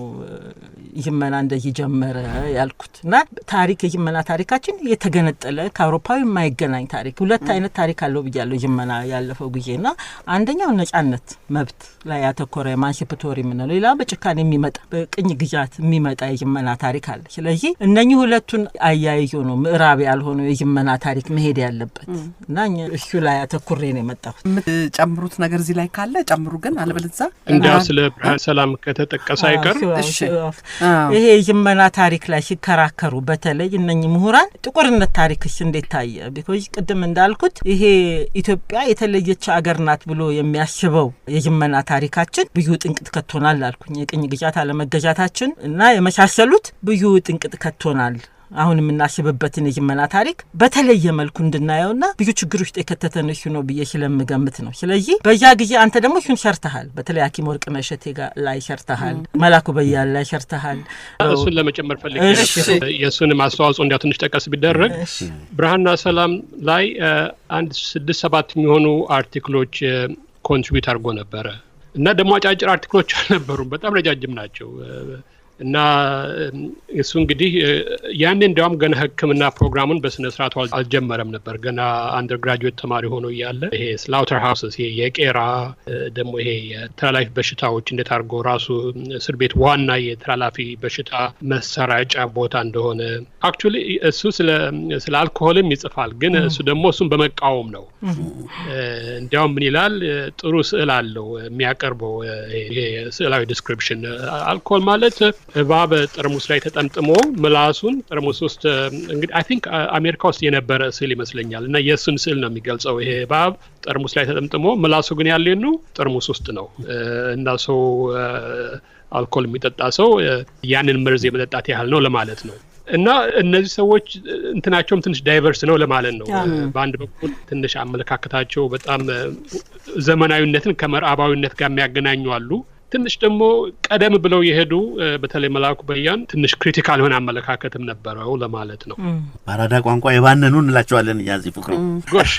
ይመና እንደዚህ ጀመረ ያልኩትና ታሪክ የይመና ታሪካችን የተገነጠለ ከአውሮፓዊ የማይገናኝ ታሪክ ሁለት አይነት ታሪክ አለው ብያለሁ ይመና ያለፈው ጊዜና አንደኛው ነጻነት መብት ላይ ያተኮረ ማንሲፕቶሪ ምን ነው ሌላ በጭካኔ የሚመጣ በቅኝ ግዛት የሚመጣ የይመና ታሪክ አለ ስለዚህ እነኚህ ሁለቱን አያይዞ ነው ምዕራብ ያልሆነ የይመና ታሪክ መሄድ ያለበት እና እሱ ላይ ያተኮረ ነው የመጣው ጨምሩት ነገር እዚህ ላይ ካለ ጨምሩ ግን አለበለዚያ እንዲያው ስለ ብርሃን ሰላም ከተጠቀሰ አይቀር እሺ ይሄ የይመና ታሪክ ላይ ሲከራከሩ በተለይ እነኚህ ምሁራን ጥቁርነት ታሪክስ እንዴት ታየ ቢኮዝ ቅድም እንዳልኩት ይሄ ኢትዮጵያ የተለየች ሀገር ናት ብሎ የሚያስበው የይመና ታሪካችን ብዙ ጥንቅጥ ከቶናል አልኩኝ የቅኝ ግዛት አለመገዛታችን እና የመሳሰሉት ብዙ ጥንቅጥ ከቶናል አሁን የምናስብበትን የይመና ታሪክ በተለየ መልኩ እንድናየውና ብዙ ችግር ውስጥ የከተተን እሱ ነው ብዬ ስለምገምት ነው ስለዚህ በዛ ጊዜ አንተ ደግሞ እሱን ሰርተሃል በተለይ ሐኪም ወርቅነህ እሸቴ ጋር ላይ ሰርተሃል መላኩ በያን ላይ ሰርተሃል እሱን ለመጨመር ፈልጌ የሱን ማስተዋጽኦ እንዲያው ትንሽ ጠቀስ ቢደረግ ብርሃንና ሰላም ላይ አንድ 6-7 የሚሆኑ አርቲክሎች ኮንትሪቢዩት አድርጎ ነበረ እና ደግሞ አጫጭር አርቲክሎች አልነበሩም በጣም ረጃጅም ናቸው እና እሱ እንግዲህ ያኔ እንዲያውም ገና ሕክምና ፕሮግራሙን በስነ ስርዓቱ አልጀመረም ነበር ገና አንደርግራጁዌት ተማሪ ሆኖ እያለ ይሄ ስላውተር ሃውስስ ይሄ የቄራ ደግሞ ይሄ የተላላፊ በሽታዎች እንዴት አድርጎ ራሱ እስር ቤት ዋና የተላላፊ በሽታ መሰራጫ ቦታ እንደሆነ አክቹሊ እሱ ስለ አልኮሆልም ይጽፋል ግን እሱ ደግሞ እሱን በመቃወም ነው እንዲያውም ምን ይላል ጥሩ ስዕል አለው የሚያቀርበው ይሄ ስዕላዊ ዲስክሪፕሽን አልኮሆል ማለት እባብ ጠርሙስ ላይ ተጠምጥሞ ምላሱን ጠርሙስ ውስጥ እንግዲህ አይ ቲንክ አሜሪካ ውስጥ የነበረ ስዕል ይመስለኛል እና የሱን ስዕል ነው የሚገልጸው ይሄ እባብ ጠርሙስ ላይ ተጠምጥሞ ምላሱ ግን ያለው ጠርሙስ ውስጥ ነው እና ሰው አልኮል የሚጠጣ ሰው ያንን መርዝ የመጠጣት ያህል ነው ለማለት ነው እና እነዚህ ሰዎች እንትናቸውም ትንሽ ዳይቨርስ ነው ለማለት ነው በአንድ በኩል ትንሽ አመለካከታቸው በጣም ዘመናዊነትን ከመርአባዊነት ጋር የሚያገናኙ አሉ ትንሽ ደግሞ ቀደም ብለው የሄዱ በተለይ መላኩ በያን ትንሽ ክሪቲካል ሆነ አመለካከትም ነበረው ለማለት ነው ባራዳ ቋንቋ የባነኑ እንላቸዋለን ያዚህ ፍቅሩ ጎሽ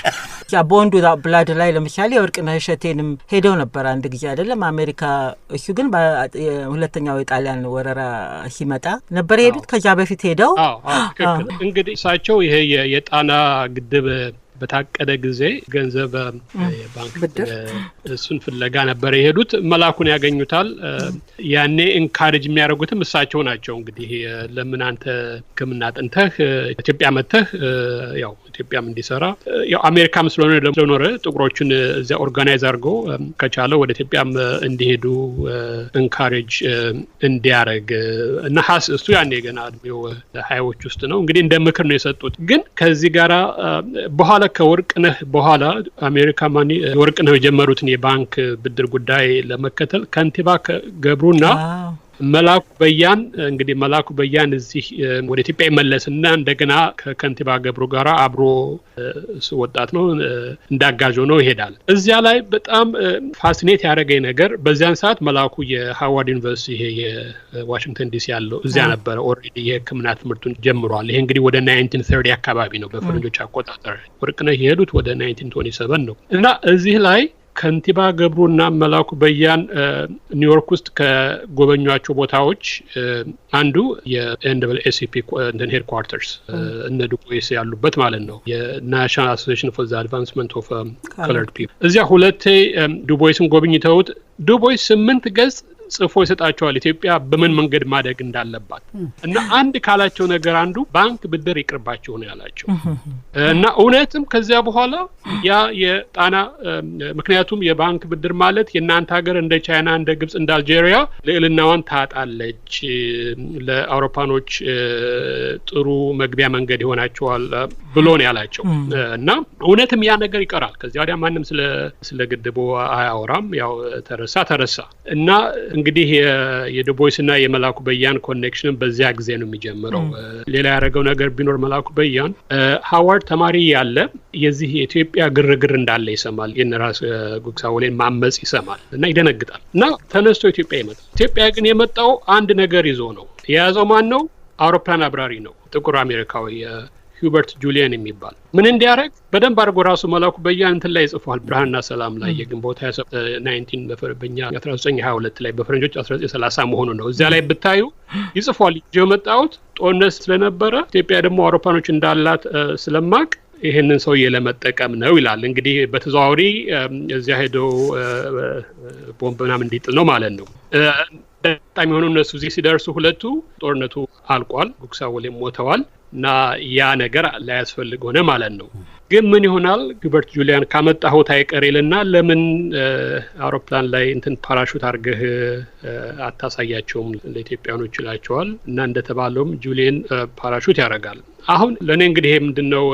ያ ቦንዱ ብላድ ላይ ለምሳሌ ወርቅነህ እሸቴንም ሄደው ነበር አንድ ጊዜ አይደለም አሜሪካ እሱ ግን በሁለተኛው የጣሊያን ወረራ ሲመጣ ነበር የሄዱት ከዛ በፊት ሄደው እንግዲህ እሳቸው ይሄ የጣና ግድብ በታቀደ ጊዜ ገንዘብ የባንክ ብድር እሱን ፍለጋ ነበር የሄዱት መላኩን ያገኙታል ያኔ ኢንካሬጅ የሚያደርጉትም እሳቸው ናቸው እንግዲህ ለምን አንተ ከመናጠንተህ ኢትዮጵያ መተህ ያው ኢትዮጵያም እንዲሰራ ያው አሜሪካም ስለኖረ ጥቁሮችን እዚያ ኦርጋናይዝ አድርጎ ከቻለ ወደ ኢትዮጵያም እንዲሄዱ ኢንካሬጅ እንዲያደርግ እና እሱ ያኔ ገና እድሜው 20ዎች ውስጥ ነው እንግዲህ እንደ ምክር ነው የሰጡት ግን ከዚህ ጋራ በኋላ ከወርቅነህ በኋላ አሜሪካ ማኒ ወርቅነህ የጀመሩትን የባንክ ብድር ጉዳይ ለመከተል ከንቲባ ገብሩና መላኩ በያን እንግዲህ መላኩ በያን እዚህ ወደ ኢትዮጵያ ይመለስና እንደገና ከከንቲባ ገብሩ ጋራ አብሮ ወጣት ነው እንዳጋዥ ነው ይሄዳል እዚያ ላይ በጣም ፋሲኔት ያደረገኝ ነገር በዚያን ሰዓት መላኩ የሃዋርድ ዩኒቨርሲቲ ይሄ የዋሽንግተን ዲሲ ያለው እዚያ ነበር ኦሬዲ የሕክምና ትምህርቱን ጀምሯል ይሄ እንግዲህ ወደ 1930 አካባቢ ነው በፈረንጆች አቆጣጠር ወርቅነህ የሄዱት ወደ 1927 ነው እና እዚህ ላይ ከንቲባ ገብሩና መላኩ በያን ኒውዮርክ ውስጥ ከጎበኟቸው ቦታዎች አንዱ የኤንኤስሲፒ ሄድኳርተርስ እነ ዱቦይስ ያሉበት ማለት ነው የናሽናል አሶሲዬሽን ፎር ዘ አድቫንስመንት ኦፍ ኮለርድ ፒፕል እዚያ ሁለቴ ዱቦይስን ጎብኝተውት ዱቦይስ 8 ገጽ ጽፎ ይሰጣቸዋል ኢትዮጵያ በምን መንገድ ማደግ እንዳለባት እና አንድ ካላቸው ነገር አንዱ ባንክ ብድር ይቅርባቸው ነው ያላቸው እና እውነትም ከዚያ በኋላ ያ የጣና ምክንያቱም የባንክ ብድር ማለት የናንተ ሀገር እንደ ቻይና እንደ ግብጽ እንደ አልጄሪያ ለእልናዋን ታጣለች ለአውሮፓኖች ጥሩ መግቢያ መንገድ ይሆናቸዋል ብሎ ነው ያላቸው እና እውነትም ያ ነገር ይቀራል ከዚያ ወዲያ ማንም ስለ ግድቡ አያወራም ያው ተረሳ እና እንግዲህ የዱቦይስና የመላኩ በያን ኮኔክሽን በዚያ ጊዜ ነው የሚጀምረው። ሌላ ያደረገው ነገር ቢኖር መላኩ በያን ሃዋርድ ተማሪ ያለ የዚህ የኢትዮጵያ ግርግር እንዳለ ይሰማል። የነራስ ጉግሳ ወሌን ማመጽ ይሰማል እና ይደነግጣል እና ተነስቶ ኢትዮጵያ ይመጣል። ኢትዮጵያ ግን የመጣው አንድ ነገር ይዞ ነው። የያዘው ማን ነው? አውሮፕላን አብራሪ ነው። ጥቁር አሜሪካዊ ሂውበርት ጁሊያን የሚባል ምን እንዲያደርግ በደንብ አድርጎ ራሱ መላኩ በያን እንትን ላይ ጽፏል። ብርሃንና ሰላም ላይ የግንቦት 19 በፈረንጆች 1922 ላይ በፈረንጆች 1930 መሆኑ ነው። እዚያ ላይ ብታዩ ይጽፏል። የመጣሁት ጦርነት ስለነበረ ኢትዮጵያ ደግሞ አውሮፕላኖች እንዳላት ስለማቅ ይሄንን ሰውዬ ለመጠቀም ነው ይላል። እንግዲህ በተዘዋዋሪ እዚያ ሄዶ ቦምብ ምናምን እንዲጥል ነው ማለት ነው። በጣም የሆነው እነሱ እዚህ ሲደርሱ ሁለቱ ጦርነቱ አልቋል። ጉግሳ ወሌም ሞተዋል እና ያ ነገር ላያስፈልግ ሆነ ማለት ነው። ግን ምን ይሆናል? ሂውበርት ጁሊያን ካመጣሁት አይቀርልና ለምን አውሮፕላን ላይ እንትን ፓራሹት አድርገህ አታሳያቸውም ለኢትዮጵያኖች ይላቸዋል። እና እንደተባለውም ጁሊያን ፓራሹት ያደርጋል። አሁን ለእኔ እንግዲህ ይሄ ምንድነው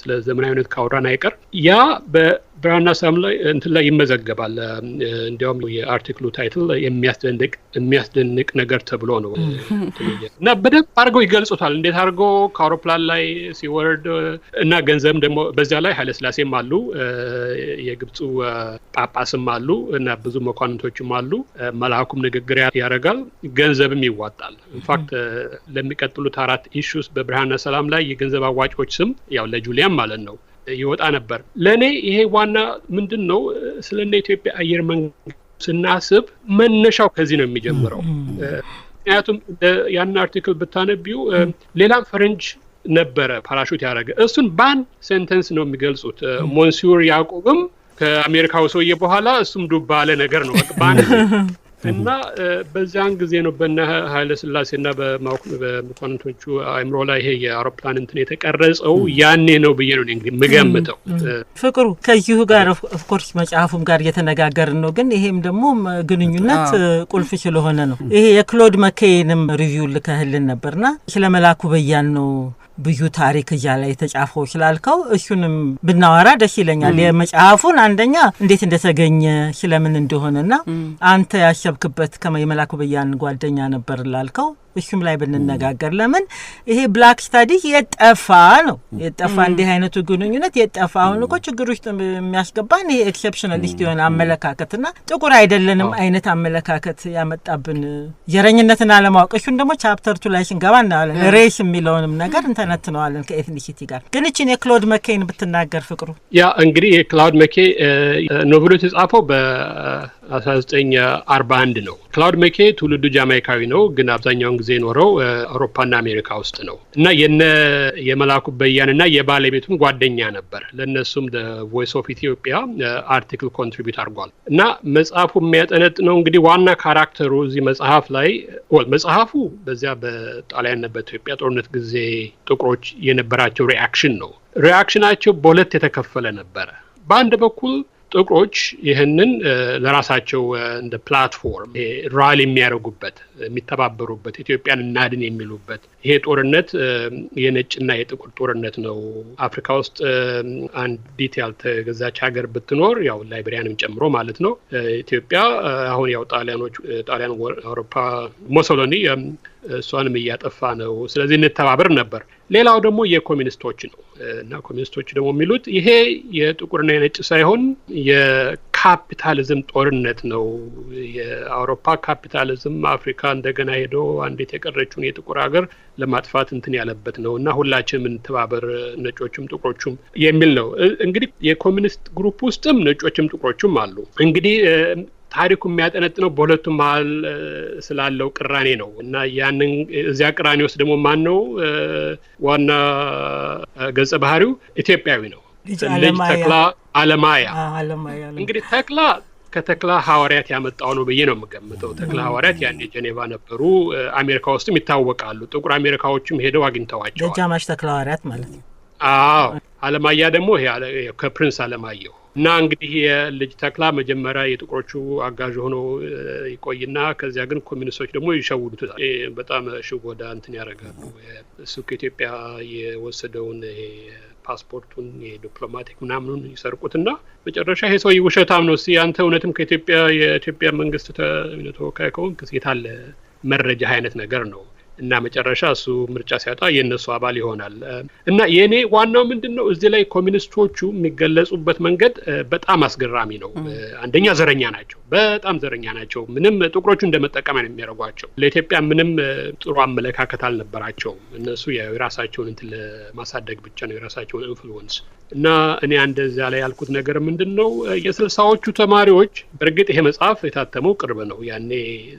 ስለ ዘመናዊነት ካወራን አይቀር ያ በብርሃንና ሰላም ላይ እንትን ላይ ይመዘገባል። እንዲያውም የአርቲክሉ ታይትል የሚያስደንቅ ነገር ተብሎ ነው እና በደንብ አድርገው ይገልጹታል። እንዴት አድርገው ከአውሮፕላን ላይ ሲወርድ እና ገንዘብ ደግሞ በዚያ ላይ ኃይለሥላሴም አሉ፣ የግብፁ ጳጳስም አሉ እና ብዙ መኳንንቶችም አሉ። መልአኩም ንግግር ያደርጋል፣ ገንዘብም ይዋጣል። ኢንፋክት ለሚቀጥሉት 4 ኢሹስ በብርሃንና ሰላም ላይ የገንዘብ አዋጮች ስም ያው ለጁሊያን ማለት ነው ይወጣ ነበር። ለኔ ይሄ ዋና ምንድነው ስለነ ኢትዮጵያ አየር መንገድ ስናስብ መነሻው ከዚህ ነው የሚጀምረው። ምክንያቱም ያን አርቲክል ብታነቢው ሌላም ፈረንጅ ነበረ ፓራሹት ያደረገ እሱን ባን ሴንተንስ ነው የሚገልጹት። ሞንሲዩር ያዕቆብም ከአሜሪካው ሰውዬ በኋላ እሱም ዱባ ያለ ነገር ነው ባን እና በዛን ጊዜ ነው በእነ ኃይለሥላሴና በመኳንንቶቹ አእምሮ ላይ ይሄ የአውሮፕላን እንትን የተቀረጸው ያኔ ነው ብዬ ነው እንግዲህ የምገምተው። ፍቅሩ ከዚሁ ጋር ኦፍኮርስ መጽሐፉም ጋር እየተነጋገርን ነው። ግን ይሄም ደግሞ ግንኙነት ቁልፍ ስለሆነ ነው። ይሄ የክሎድ መኬይንም ሪቪው ልከህልን ነበርና ስለ መላኩ በያን ነው ብዙ ታሪክ እያ ላይ ተጻፈው ስላልከው እሱንም ብናወራ ደስ ይለኛል። የመጽሐፉን አንደኛ እንዴት እንደተገኘ ስለምን እንደሆነና አንተ ያሰብክበት ከመላኩ በያን ጓደኛ ነበር ላልከው እሱም ላይ ብንነጋገር። ለምን ይሄ ብላክ ስታዲ የጠፋ ነው የጠፋ እንዲህ አይነቱ ግንኙነት የጠፋ አሁን እኮ ችግር ውስጥ የሚያስገባን ይሄ ኤክሰፕሽናሊስት የሆነ አመለካከትና ጥቁር አይደለንም አይነት አመለካከት ያመጣብን ዘረኝነትን አለማወቅ። እሱን ደግሞ ቻፕተር 2 ላይ ስንገባ እናያለን። ሬስ የሚለውንም ነገር እንተነትነዋለን ከኤትኒሲቲ ጋር። ግን እቺን የክሎድ መኬይን ብትናገር ፍቅሩ። ያ እንግዲህ የክላውድ መኬይ ኖቬሉ የተጻፈው በ1941 ነው። ክላውድ መኬይ ትውልዱ ጃማይካዊ ነው፣ ግን አብዛኛውን ጊዜ ኖረው አውሮፓና አሜሪካ ውስጥ ነው እና የመላኩ በያንና የባለቤቱም ጓደኛ ነበር። ለነሱም the voice of Ethiopia አርቲክል ኮንትሪቢዩት አድርጓል እና መጽሐፉ የሚያጠነጥነው እንግዲህ ዋና ካራክተሩ እዚህ መጽሐፍ ላይ መጽሐፉ በዚያ በጣሊያንና በኢትዮጵያ ጦርነት ጊዜ ጥቁሮች የነበራቸው ሪአክሽን ነው። ሪአክሽናቸው በሁለት የተከፈለ ነበረ። በአንድ በኩል ጥቁሮች ይህንን ለራሳቸው እንደ ፕላትፎርም ራሊ የሚያደርጉበት የሚተባበሩበት ኢትዮጵያን እናድን የሚሉበት ይሄ ጦርነት የነጭና የጥቁር ጦርነት ነው። አፍሪካ ውስጥ አንዲት ያልተገዛች ሀገር ብትኖር ያው ላይቤሪያንም ጨምሮ ማለት ነው ኢትዮጵያ አሁን ያው ጣሊያን አውሮፓ ሞሶሎኒ እሷንም እያጠፋ ነው። ስለዚህ እንተባበር ነበር። ሌላው ደግሞ የኮሚኒስቶች ነው እና ኮሚኒስቶች ደግሞ የሚሉት ይሄ የጥቁርና የነጭ ሳይሆን የካፒታሊዝም ጦርነት ነው። የአውሮፓ ካፒታሊዝም አፍሪካ እንደገና ሄዶ አንዲት የቀረችውን የጥቁር ሀገር ለማጥፋት እንትን ያለበት ነው እና ሁላችንም እንተባበር ነጮችም ጥቁሮችም የሚል ነው። እንግዲህ የኮሚኒስት ግሩፕ ውስጥም ነጮችም ጥቁሮችም አሉ። እንግዲህ ታሪኩ የሚያጠነጥነው በሁለቱም መሀል ስላለው ቅራኔ ነው እና ያንን እዚያ ቅራኔ ውስጥ ደግሞ ማን ነው ዋና ገጸ ባህሪው? ኢትዮጵያዊ ነው። ልጅ ተክላ አለማያ። እንግዲህ ተክላ ከተክላ ሐዋርያት ያመጣው ነው ብዬ ነው የምገምተው። ተክላ ሐዋርያት ያኔ ጄኔቫ ነበሩ፣ አሜሪካ ውስጥም ይታወቃሉ። ጥቁር አሜሪካዎችም ሄደው አግኝተዋቸዋል። ደጃማሽ ተክላ ሐዋርያት ማለት ነው። አዎ። አለማያ ደግሞ ይሄ ከፕሪንስ አለማየሁ እና እንግዲህ የልጅ ተክላ መጀመሪያ የጥቁሮቹ አጋዥ ሆኖ ይቆይና ከዚያ ግን ኮሚኒስቶች ደግሞ ይሸውዱታል። በጣም ሽወዳ እንትን ያደርጋሉ። እሱ ከኢትዮጵያ የወሰደውን ፓስፖርቱን የዲፕሎማቲክ ምናምኑን ይሰርቁትና መጨረሻ ይሄ ሰው ውሸታም ነው አንተ እውነትም የኢትዮጵያ መንግስት ተወካይ ከሆንክ የታለ መረጃ አይነት ነገር ነው እና መጨረሻ እሱ ምርጫ ሲያጣ የነሱ አባል ይሆናል እና የኔ ዋናው ምንድነው እዚህ ላይ ኮሚኒስቶቹ የሚገለጹበት መንገድ በጣም አስገራሚ ነው አንደኛ ዘረኛ ናቸው በጣም ዘረኛ ናቸው ምንም ጥቁሮቹ እንደመጠቀም ነው የሚያደርጓቸው ለኢትዮጵያ ምንም ጥሩ አመለካከት አልነበራቸው እነሱ የራሳቸውን እንትን ለማሳደግ ብቻ ነው የራሳቸውን ኢንፍሉዌንስ እና እኔ እንደዛ ላይ ያልኩት ነገር ምንድነው የ60ዎቹ ተማሪዎች በርግጥ ይሄ መጽሐፍ የታተመው ቅርብ ነው ያኔ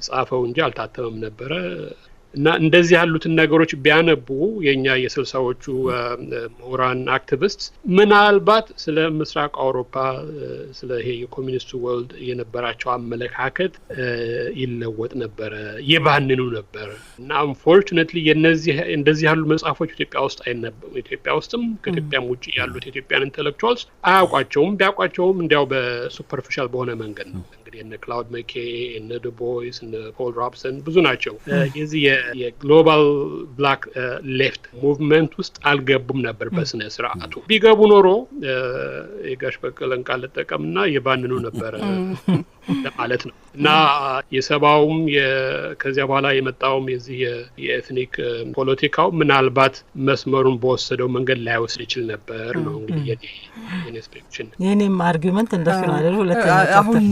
ጻፈው እንጂ አልታተመም ነበር እና እንደዚህ ያሉትን ነገሮች ቢያነቡ የኛ የ60ዎቹ ምሁራን አክቲቪስት ምናልባት ስለ ምስራቅ አውሮፓ ስለ ይሄ የኮሚኒስቱ ወርልድ የነበራቸው አመለካከት ይለወጥ ነበር ይባንኑ ነበር እና አንፎርቹኔትሊ የነዚህ እንደዚህ ያሉ መጽሐፎች ኢትዮጵያ ውስጥ አይነበቡ ኢትዮጵያ ውስጥም ከኢትዮጵያም ውጪ ያሉት ኢትዮጵያን ኢንተሌክቹዋልስ አያውቋቸውም ቢያውቋቸውም እንዲያው በሱፐርፊሻል በሆነ መንገድ ነው እነ ክላውድ መኬ እነ ዱቦይስ እነ ፖል ሮብሰን ብዙ ናቸው የዚህ የግሎባል ብላክ ሌፍት ሙቭመንት ውስጥ አልገቡም ነበር በስነ ስርዓቱ ቢገቡ ኖሮ የጋሽ በቀለን ቃል ተጠቀምና የባንኑ ነበር ማለት ነው እና የሰባውም ከዚያ በኋላ የመጣውም የዚህ የኤትኒክ ፖለቲካው ምናልባት መስመሩን በወሰደው መንገድ ላይ ወስድ ይችል ነበር ነው እንግዲህ የኔ ስፔክሽን የኔም አርጊውመንት እንደሱ ነው አይደል ሁለተኛ አሁን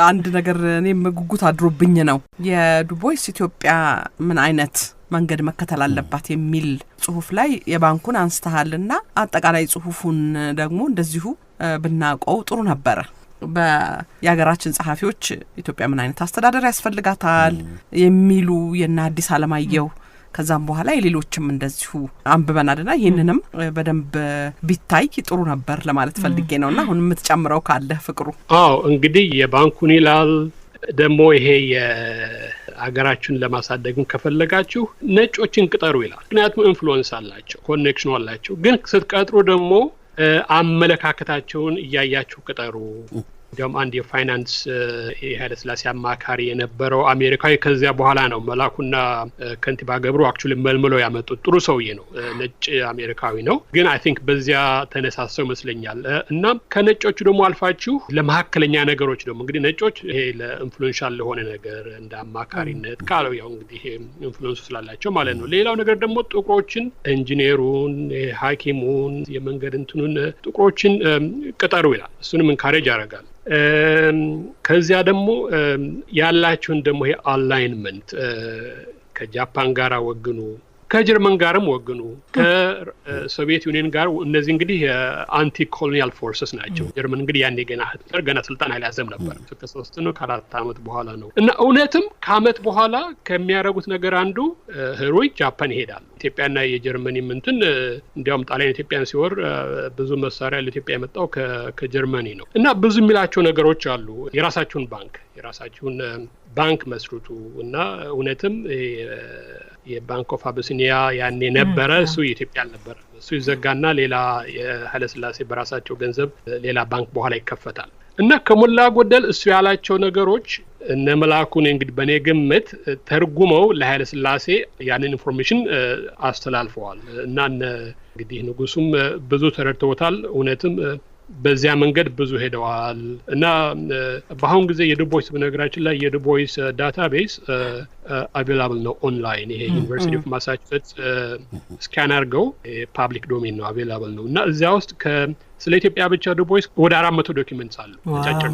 አንድ ነገር እኔም ጉጉት አድሮብኝ ነው የዱቦይስ ኢትዮጵያ ምን አይነት መንገድ መከተል አለባት የሚል ጽሁፍ ላይ የባንኩን አንስተሃልና አጠቃላይ ጽሁፉን ደግሞ እንደዚሁ ብናቀው ጥሩ ነበር በያገራችን ጸሐፊዎች ኢትዮጵያ ምን አይነት አስተዳደር ያስፈልጋታል የሚሉ የና አዲስ አለማየሁ ከዛም በኋላ የሌሎችም እንደዚሁ አንብበናልና ይሄንንም በደንብ ቢታይ ጥሩ ነበር ለማለት ፈልጌ ነውና አሁን የምትጨምረው ካለ ፍቅሩ አዎ እንግዲህ የባንኩን ይላል ደግሞ ይሄ የአገራችን ለማሳደግም ከፈለጋችሁ ነጮችን ቅጠሩ ይላል ምክንያቱም ኢንፍሉዌንስ አላቸው ኮኔክሽን አላቸው ግን ስትቀጥሩ ደግሞ አመለካከታቸውን እያያችሁ ቅጠሩ እንደውም አንድ የፋይናንስ የኃይለ ሥላሴ አማካሪ የነበረው አሜሪካዊ ከዚያ በኋላ ነው መላኩና ከንቲባ ገብሩ አክቹሊ መልምለው ያመጡት ጥሩ ሰውዬ ነው ነጭ አሜሪካዊ ነው ግን አይ ቲንክ በዚያ ተነሳሰው መስለኛል እና ከነጮቹ ደግሞ አልፋችሁ ለማከለኛ ነገሮች ደግሞ እንግዲህ ነጮች ይሄ ለኢንፍሉዌንሻል ለሆነ ነገር እንደ አማካሪነት ካለው ያው እንግዲህ ኢንፍሉዌንስ ስላላቸው ማለት ነው ሌላው ነገር ደግሞ ጥቁሮችን ኢንጂነሩን ሐኪሙን የመንገድ እንትኑን ጥቁሮችን ቅጠሩ ይላል እሱንም ኢንካሬጅ ያደርጋል ከዚያ ደግሞ ያላችሁን ደግሞ ይሄ አላይንመንት ከጃፓን ጋር ወግኑ ከጀርመን ጋርም ወግኑ ከሶቪየት ዩኒየን ጋር እነዚህ እንግዲህ አንቲ ኮሎኒያል ፎርስስ ናቸው ጀርመን እንግዲህ ያኔ ገና ስልጣን አልያዘም ነበር ከ3 ነው ከ4 አመት በኋላ ነው እና እውነትም ከአመት በኋላ ከሚያረጉት ነገር አንዱ ህሮይ ጃፓን ይሄዳል ኢትዮጵያና የጀርመን እንትን እንዲያውም ጣሊያን ኢትዮጵያን ሲወር ብዙ መሳሪያ ለኢትዮጵያ የመጣው ከጀርመኒ ነው እና ብዙ የሚላቸው ነገሮች አሉ የራሳቸውን ባንክ መስሩቱ እና እውነትም የባንክ ኦፍ አቢሲኒያ ያኔ ነበረ እሱ ኢትዮጵያ አልነበረ እሱ ይዘጋና ሌላ የኃይለ ሥላሴ በራሳቸው ገንዘብ ሌላ ባንክ በኋላ ይከፈታል እና ከሞላ ጎደል እሱ ያላቸው ነገሮች እነ መላኩን እንግዲህ በኔ ግምት ተርጉመው ለኃይለ ሥላሴ ያንን ኢንፎርሜሽን አስተላልፈዋል እና እንግዲህ ንጉሱም ብዙ ተረድተውታል እውነትም በዚያ መንገድ ብዙ ሄደዋል እና በአሁን ጊዜ የዱቦይስ በነገራችን ላይ የዱቦይስ ዳታቤዝ አቬላብል ነው ኦንላይን ይሄ ዩኒቨርሲቲ ኦፍ ማሳቹሴትስ ስካን አድርገው ፓብሊክ ዶሜን ነው አቬላብል ነው እና እዚያ ውስጥ ስለ ኢትዮጵያ ብቻ ዱቦይስ ወደ 400 ዶክመንትስ አሉ አጫጭር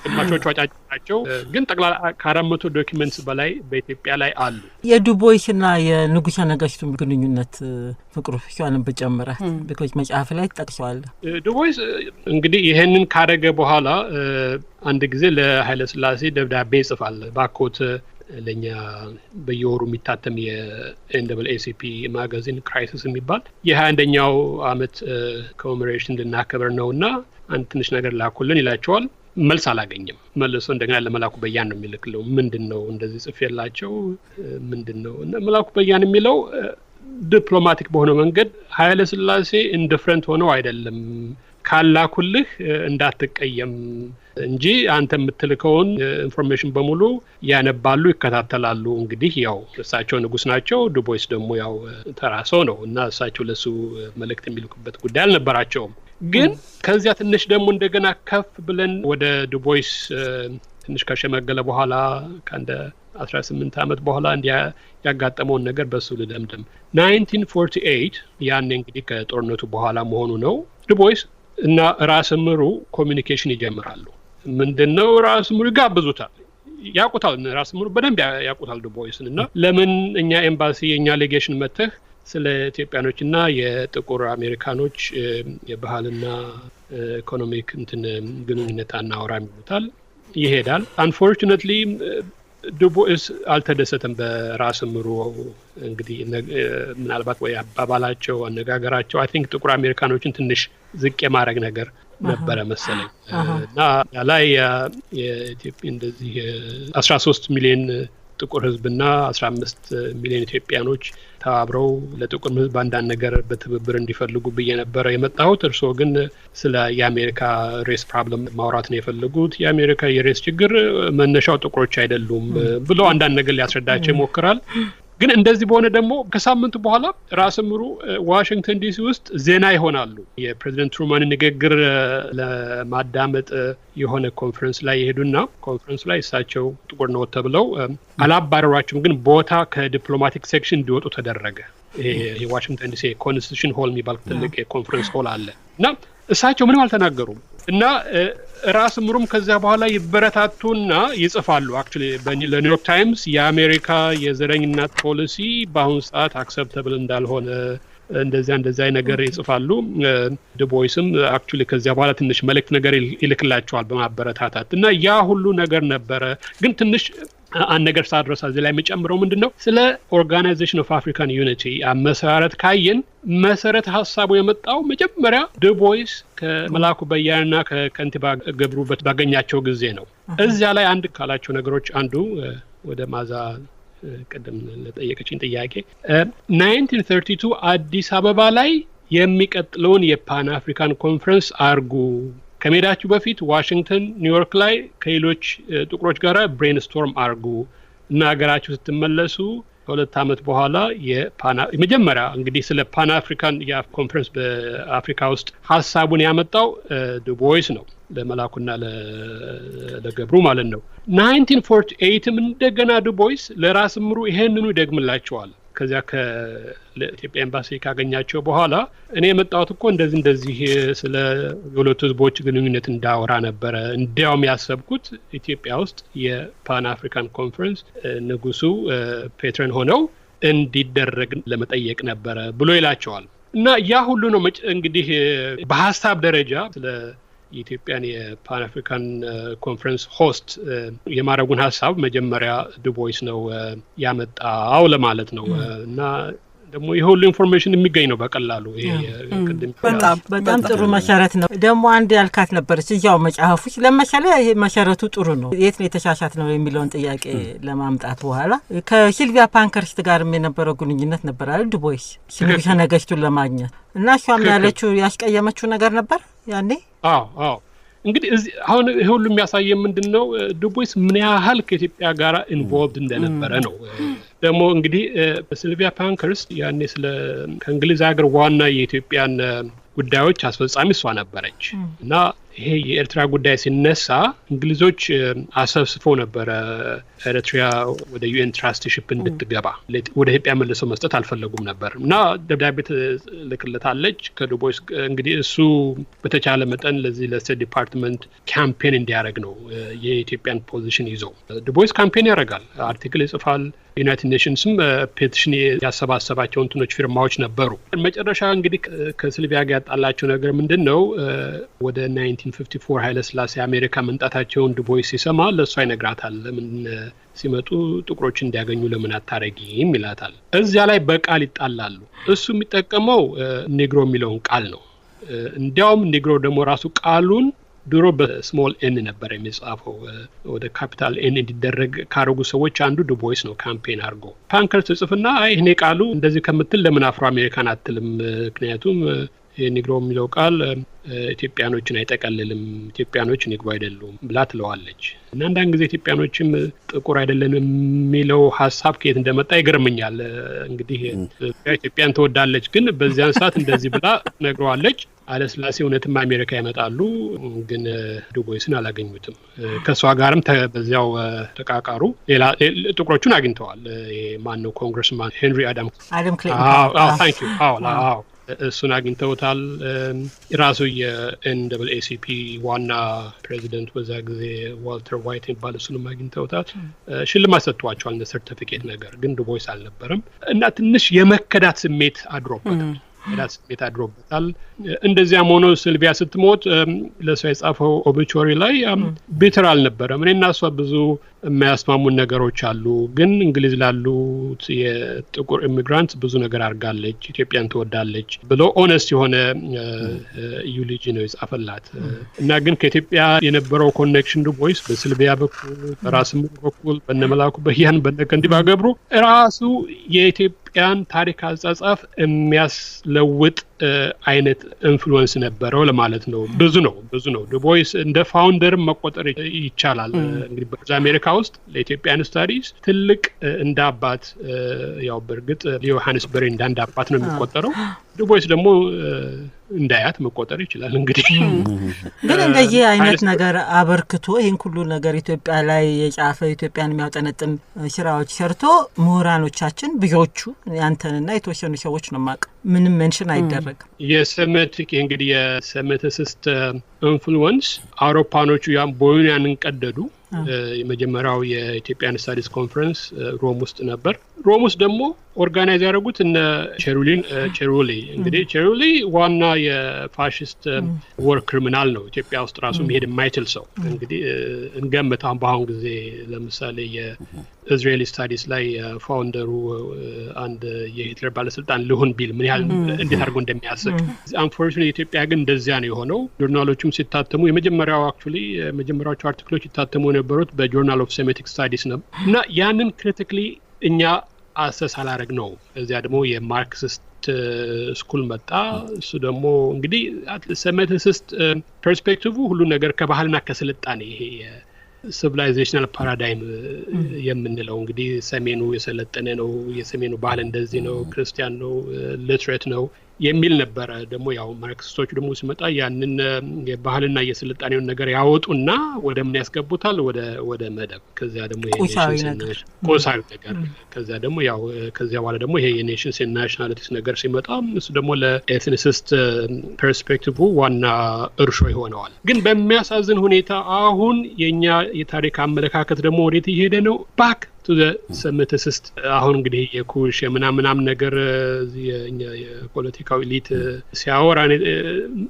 ግማሾቹ አጫጭር ናቸው ግን ጠቅላላ ከ400 ዶክመንትስ በላይ በኢትዮጵያ ላይ አሉ የዱቦይስና የንጉሠ ነገሥቱ ግንኙነት ፍቅሩ ሻን በጨመራት በኮች መጽሐፍ ላይ ተጠቅሷል ዱቦይስ እንግዲህ ይሄንን ካደረገ በኋላ አንድ ጊዜ ለኃይለ ሥላሴ ደብዳቤ ይጽፋል ባኮት ለኛ በየወሩ የሚታተም የኤንደብልኤሲፒ ማጋዚን ክራይሲስ የሚባል የ21ኛው አመት ኮሜሞሬሽን ልናከብር ነውና አንድ ትንሽ ነገር ላኩልን ይላቸዋል መልስ አላገኘም መልሶ እንደገና ለመላኩ በያን ነው የሚልክለው ምንድነው እንደዚህ ጽፌላቸው ምንድነው እና መላኩ በያን የሚለው ዲፕሎማቲክ በሆነ መንገድ ኃይለ ሥላሴ ኢንዲፈረንት ሆነው አይደለም ካላኩልህ እንዳትቀየም እንጂ አንተ የምትልከውን ኢንፎርሜሽን በሙሉ ያነባሉ ይከታተላሉ እንግዲህ ያው እሳቸው ንጉስ ናቸው ዱቦይስ ደግሞ ያው ተራሰው ነው እና እሳቸው ለሱ መልእክት የሚልኩበት ጉዳይ አልነበራቸውም ግን ከዚያ ትንሽ ደግሞ እንደገና ከፍ ብለን ወደ ዱቦይስ ትንሽ ከሸመገለ በኋላ ከአንደ 18 ዓመት በኋላ ያጋጠመውን ነገር በሱ ልደምድም 1948 ያን እንግዲህ ከጦርነቱ በኋላ መሆኑ ነው ዱቦይስ እና ራስ ምሩ ኮሚኒኬሽን ይጀምራሉ ምንድነው ራስ ምሩ ጋብዙታል ያቁታል ራስ ምሩ በደንብ ያቁታል ዱቦይስን እና ለምን እኛ ኤምባሲ የኛ ሌጌሽን መተህ ስለ ኢትዮጵያኖችና የጥቁር አሜሪካኖች የባህልና ኢኮኖሚክ ግንኙነት አናወራም ይሉታል ይሄዳል unfortunately ዱቦይስ አልተደሰተም በራስ ምሩ እንግዲህ ምናልባት ወይ አባባላቸው አነጋገራቸው I think ጥቁር አሜሪካኖችን ትንሽ ዝቅ የማድረግ ነገር ነበረ መሰለኝ እና ላይ የኢትዮጵያ እንደዚህ 13 ሚሊዮን ጥቁር ህዝብና 15 ሚሊዮን ኢትዮጵያኖች ተባብረው ለጥቁር ህዝብ አንዳንድ ነገር በትብብር እንዲፈልጉ በየነበረ የመጣሁት እርሶ ግን ስለ የአሜሪካ ሬስ ፕሮብለም ማውራት ነው የፈለጉት የአሜሪካ የሬስ ችግር መነሻው ጥቁሮች አይደሉም ብሎ አንዳንድ ነገር ሊያስረዳቸው ይሞክራል ግን እንደዚህ በሆነ ደግሞ ከሳምንቱ በኋላ ራስ ምሩ ዋሽንግተን ዲሲ ውስጥ ዜና ይሆናሉ የፕሬዝዳንት ትሩማን ንግግር ለማዳመጥ የሆነ ኮንፈረንስ ላይ ይሄዱና ኮንፈረንስ ላይ እሳቸው ጥቁር ነው ተብለው አላባረሯቸውም ግን ቦታ ከዲፕሎማቲክ ሴክሽን እንዲወጡ ተደረገ የዋሽንግተን ዲሲ ኮንስቲቱሽን ሆል የሚባል ትልቅ የኮንፈረንስ ሆል አለ እና እሳቸው ምንም አልተናገሩም እና ራስ ምሩም ከዛ በኋላ ይበረታቱና ይጽፋሉ actually ለኒውዮርክ ታይምስ የአሜሪካ የዘረኝነት ፖሊሲ በአሁን ሰዓት አክሰፕተብል እንዳልሆነ እንደዚያ ነገር ይጽፋሉ ዱቦይስም actually ከዛ በኋላ ትንሽ መልእክት ነገር ይልክላቸዋል በማበረታታት እና ያ ሁሉ ነገር ነበረ ግን ትንሽ አንድ ነገር ሳድረስ እዚህ ላይ መጨመረው ምንድነው ስለ ኦርጋናይዜሽን ኦፍ አፍሪካን ዩኒቲ አመሰራረት ካየን መሰረት ሐሳቡ የመጣው መጀመሪያ ዱቦይስ ከመላኩ በያና ከከንቲባ ገብሩበት ባገኛቸው ጊዜ ነው እዚያ ላይ አንድ ካላቸው ነገሮች አንዱ ወደ ማዛ ቀደም ለጠየቀችኝ ጥያቄ 1932 አዲስ አበባ ላይ የሚቀጥለውን የፓን አፍሪካን ኮንፈረንስ አርጉ ከመሄዳችሁ በፊት ዋሽንግተን ኒውዮርክ ላይ ከሌሎች ጥቁሮች ጋር ብሬንስቶርም አርጉ እና ሀገራችሁ ስትመለሱ ከሁለት ዓመት በኋላ የመጀመሪያ እንግዲህ ስለ ፓን አፍሪካን ኮንፈረንስ በአፍሪካ ውስጥ ሐሳቡን ያመጣው ዱቦይስ ነው ለመላኩና ለገብሩ ማለት ነው 1948 እንደገና ዱቦይስ ለራስ ምሩ ይሄንኑ ይደግምላቸዋል ከዚያ ለኢትዮጵያ ኤምባሲ ካገኛቸው በኋላ እኔ የመጣሁት እኮ እንደዚህ ስለ የሁለቱ ህዝቦች ግንኙነት እንዳወራ ነበረ እንዲያውም ያሰብኩት ኢትዮጵያ ውስጥ የፓን አፍሪካን ኮንፈረንስ ንጉሱ ፔትረን ሆነው እንዲደረግ ለመጠየቅ ነበረ ብሎ ይላቸዋል እና ያ ሁሉ ነው እንግዲህ በሐሳብ ደረጃ ስለ የኢትዮጵያን የፓን አፍሪካን ኮንፈረንስ ሆስት የማረጉን ሐሳብ መጀመሪያ ዱቦይስ ነው ያመጣው ለማለት ነው እና ደግሞ የሁሉ ኢንፎርሜሽን የሚገኝ ነው በቀላሉ በጣም ጥሩ መሰረት ነው ደግሞ አንድ ያልካት ነበርች እያው መጽሐፎች ለምሳሌ ይሄ መሰረቱ ጥሩ ነው የት ነው የተሻሻት ነው የሚለውን ጥያቄ ለማምጣት በኋላ ከሲልቪያ ፓንከርስት ጋር የነበረው ግንኙነት ነበር አይደል ዱቦይስ ሲልቪያ ነገስቱን ለማግኘት እና እሷም ያለችው ያስቀየመችው ነገር ነበር ያኔ አዎ እንግዲህ አሁን ሁሉ የሚያሳየው ምንድነው ዱቦይስ ምን ያህል ከኢትዮጵያ ጋር ኢንቮልቭድ እንደነበረ ነው ደግሞ እንግዲህ ሲልቪያ ፓንከርስት ያኔ ስለ ከእንግሊዝ ሀገር ዋና የኢትዮጵያን ጉዳዮች አስፈጻሚ እሷ ነበረች እና ይሄ የኤርትራ ጉዳይ ሲነሳ እንግሊዞች አሰብስፈው ነበረ ኤርትራ ወደ ዩኤን ትራስቲሺፕ እንድትገባ ወደ ኢትዮጵያ መልሰው መስጠት አልፈለጉም ነበር እና ደብዳቤ ልክለታለች ከዱቦይስ እንግዲህ እሱ በተቻለ መጠን ለዚህ ለስቴት ዲፓርትመንት ካምፔን እንዲያደርግ ነው የኢትዮጵያን ፖዚሽን ይዞ ዱቦይስ ካምፔን ያደርጋል አርቲክል ይጽፋል ዩናይትድ ኔሽንስም ፔቲሽን ያሰባሰባቸው እንትኖች ፊርማዎች ነበሩ መጨረሻ እንግዲህ ከሲልቪያ ጋር ያጣላቸው ነገር ምንድነው ወደ 1954 ኃይለ ሥላሴ አሜሪካ መንጣታቸውን ዱቦይስ ሲሰማ ለሷ ይነግራታል ለምን ሲመጡ ጥቁሮች እንዲያገኙ ለምን አታረጊም ይላታል እዚያ ላይ በቃል ይጣላሉ እሱ የሚጠቀመው ኔግሮ የሚለውን ቃል ነው እንዲያውም ኔግሮ ደግሞ ራሱ ቃሉን ድሮ በስሞል ኤን ነበር የሚጻፈው ወደ ካፒታል ኤን እንዲደረግ ካረጉ ሰዎች አንዱ ዱቦይስ ነው ካምፔን አርጎ ፓንከርስት ጽፍና እኔ ቃሉ እንደዚህ ከምትል ለምን አፍሮ አሜሪካን አትልም ምክንያቱም ኒግሮ የሚለው ቃል ኢትዮጵያኖችን አይጠቀልልም፣ ኢትዮጵያኖች ኒግሮ አይደሉም ብላ ትለዋለች። እና አንዳንድ ጊዜ ኢትዮጵያኖችም ጥቁር አይደለንም የሚለው ሀሳብ ከየት እንደመጣ ይገርመኛል። እንግዲህ ኢትዮጵያን ትወዳለች፣ ግን በዚያን ሰዓት እንደዚህ ብላ ነግረዋለች። ኃይለሥላሴ እውነትም አሜሪካ ይመጣሉ፣ ግን ዱቦይስን አላገኙትም። ከእሷ ጋርም በዚያው ተቃቃሩ። ሌላ ጥቁሮቹን አግኝተዋል። ማነው ኮንግረስማን ሄንሪ አዳም እሱን አግኝተውታል። ራሱ የኤንኤኤሲፒ ዋና ፕሬዚደንት በዛ ጊዜ ዋልተር ዋይት የሚባል እሱንም አግኝተውታል። ሽልማት ሰጥቷቸዋል እንደ ሰርቲፊኬት ነገር፣ ግን ዱቦይስ አልነበረም እና ትንሽ የመከዳት ስሜት አድሮበታል። እንደዚያም ሆኖ ሲልቪያ ስትሞት ለሷ የጻፈው ኦቢቹሪ ላይ ቢተር አልነበረም። እኔና እሷ ብዙ የሚያስማሙን ነገሮች አሉ፣ ግን እንግሊዝ ላሉት የጥቁር ኢሚግራንት ብዙ ነገር አድርጋለች፣ ኢትዮጵያን ትወዳለች ብሎ ኦነስት የሆነ ዩሎጂ ነው የጻፈላት። እና ግን ከኢትዮጵያ የነበረው ኮኔክሽን ዱቦይስ በሲልቪያ በኩል በራስሙ በኩል በነመላኩ በያን በነከንቲባ ገብሩ ራሱ የኢትዮጵያን ታሪክ አጻጻፍ የሚያስለውጥ አይነት ኢንፍሉዌንስ ነበረው ለማለት ነው። ብዙ ነው። ዱቦይስ እንደ ፋውንደር መቆጠር ይቻላል። እንግዲህ በአሜሪካ ውስጥ ለኢትዮጵያን ስታዲስ ትልቅ እንደ አባት፣ ያው በእርግጥ ዮሐንስ በሬ እንደ አባት ነው የሚቆጠረው። ዱቦይስ ደግሞ እንዳያት መቆጠር ይችላል። እንግዲህ ግን እንደዚህ አይነት ነገር አበርክቶ ይህን ሁሉ ነገር ኢትዮጵያ ላይ የጻፈ ኢትዮጵያን የሚያጠነጥን ስራዎች ሰርቶ ምሁራኖቻችን ብዙዎቹ ያንተንና የተወሰኑ ሰዎች ነው ማቅ ምንም ሜንሽን አይደረግም። የሴሜቲክ እንግዲህ የሴሜቲሲስት ኢንፍሉዌንስ አውሮፓኖቹ ያም ቦዩኒያንን ቀደዱ። የመጀመሪያው የኢትዮጵያን ስታዲስ ኮንፈረንስ ሮም ውስጥ ነበር። ሮም ውስጥ ደግሞ ኦርጋናይዝ ያደረጉት እነ ቼሩሊ እንግዲህ ቼሩሊ ዋና የፋሽስት ወር ክሪሚናል ነው። ኢትዮጵያ ውስጥ ራሱ መሄድ የማይችል ሰው እንግዲህ እንገምታም በአሁን ጊዜ ለምሳሌ የእስራኤል ስታዲስ ላይ ፋውንደሩ አንድ የሂትለር ባለስልጣን ልሁን ቢል ምን ያህል እንዴት አድርጎ እንደሚያስቅ። አንፎርቹኔትሊ ኢትዮጵያ ግን እንደዚያ ነው የሆነው። ጆርናሎቹም ሲታተሙ የመጀመሪያዎቹ አርቲክሎች ይታተሙ የነበሩት በጆርናል ኦፍ ሴሜቲክ ስታዲስ ነው እና ያንን ክሪቲክሊ እኛ አሰስ አላረግ ነው። እዚያ ደግሞ የማርክሲስት ስኩል መጣ። እሱ ደግሞ እንግዲህ ሴሜቲሲስት ፐርስፔክቲቭ ሁሉ ነገር ከባህልና ከስልጣኔ ይሄ ሲቪላይዜሽናል ፓራዳይም የምንለው እንግዲህ ሰሜኑ የሰለጠነ ነው፣ የሰሜኑ ባህል እንደዚህ ነው፣ ክርስቲያን ነው፣ ሊትሬት ነው የሚል ነበረ። ደግሞ ያው ማርክሲስቶቹ ደግሞ ሲመጣ ያንን የባህልና የስልጣኔውን ነገር ያወጡና ወደ ምን ያስገቡታል? ወደ መደብ። ከዚያ ደግሞ ቆሳዊ ነገር ከዚያ ደግሞ ያው ከዚያ በኋላ ደግሞ ይሄ የኔሽንስ ናሽናሊቲስ ነገር ሲመጣ እሱ ደግሞ ለኤትኒሲስት ፐርስፔክቲቭ ዋና እርሾ ይሆነዋል። ግን በሚያሳዝን ሁኔታ አሁን የኛ የታሪክ አመለካከት ደግሞ ወዴት እየሄደ ነው? ባክ ቱ ዘ ሴሜቲሲስት። አሁን እንግዲህ የኩሽ የምናምናም ነገር የኛ የፖለቲካዊ ኤሊት ሲያወራ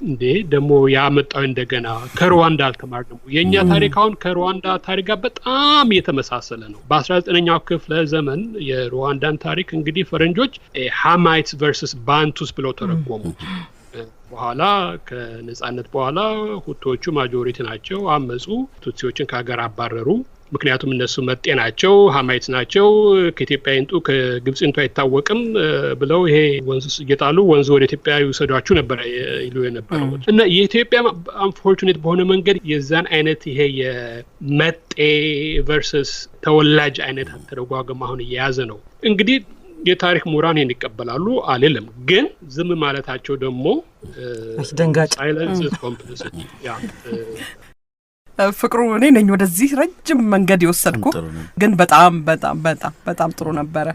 እንዴ ደግሞ ያመጣው እንደገና ከሩዋንዳ አልተማር ደግሞ የኛ ታሪክ አሁን ከሩዋንዳ ታሪክ ጋር በጣም የተመሳሰለ ነው። በ19ኛው ክፍለ ዘመን የሩዋንዳን ታሪክ እንግዲህ ፈረንጆች ሃማይትስ ቨርሰስ ባንቱስ ብለው ተረጎሙ። በኋላ ከነጻነት በኋላ ሁቶቹ ማጆሪቲ ናቸው፣ አመጹ፣ ቱትሲዎችን ከሀገር አባረሩ። ምክንያቱም እነሱ መጤ ናቸው፣ ሃማይት ናቸው፣ ከኢትዮጵያ ይንጡ ከግብጽ ይንጡ አይታወቅም ብለው ይሄ ወንዝ እየጣሉ ወንዝ ወደ ኢትዮጵያ ይወሰዷችሁ ነበር ይሉ የነበረው እና የኢትዮጵያ አንፎርቹኔት በሆነ መንገድ የዛን አይነት ይሄ የመጤ ቨርሰስ ተወላጅ አይነት ተደጓገም አሁን እየያዘ ነው። እንግዲህ የታሪክ ምሁራን ይሄን ይቀበላሉ አልልም፣ ግን ዝም ማለታቸው ደግሞ አስደንጋጭ ሳይለንስ ኢዝ ኮምፕሊሲቲ። ፍቅሩ እኔ ነኝ ወደዚህ ረጅም መንገድ የወሰድኩ፣ ግን በጣም ጥሩ ነበረ።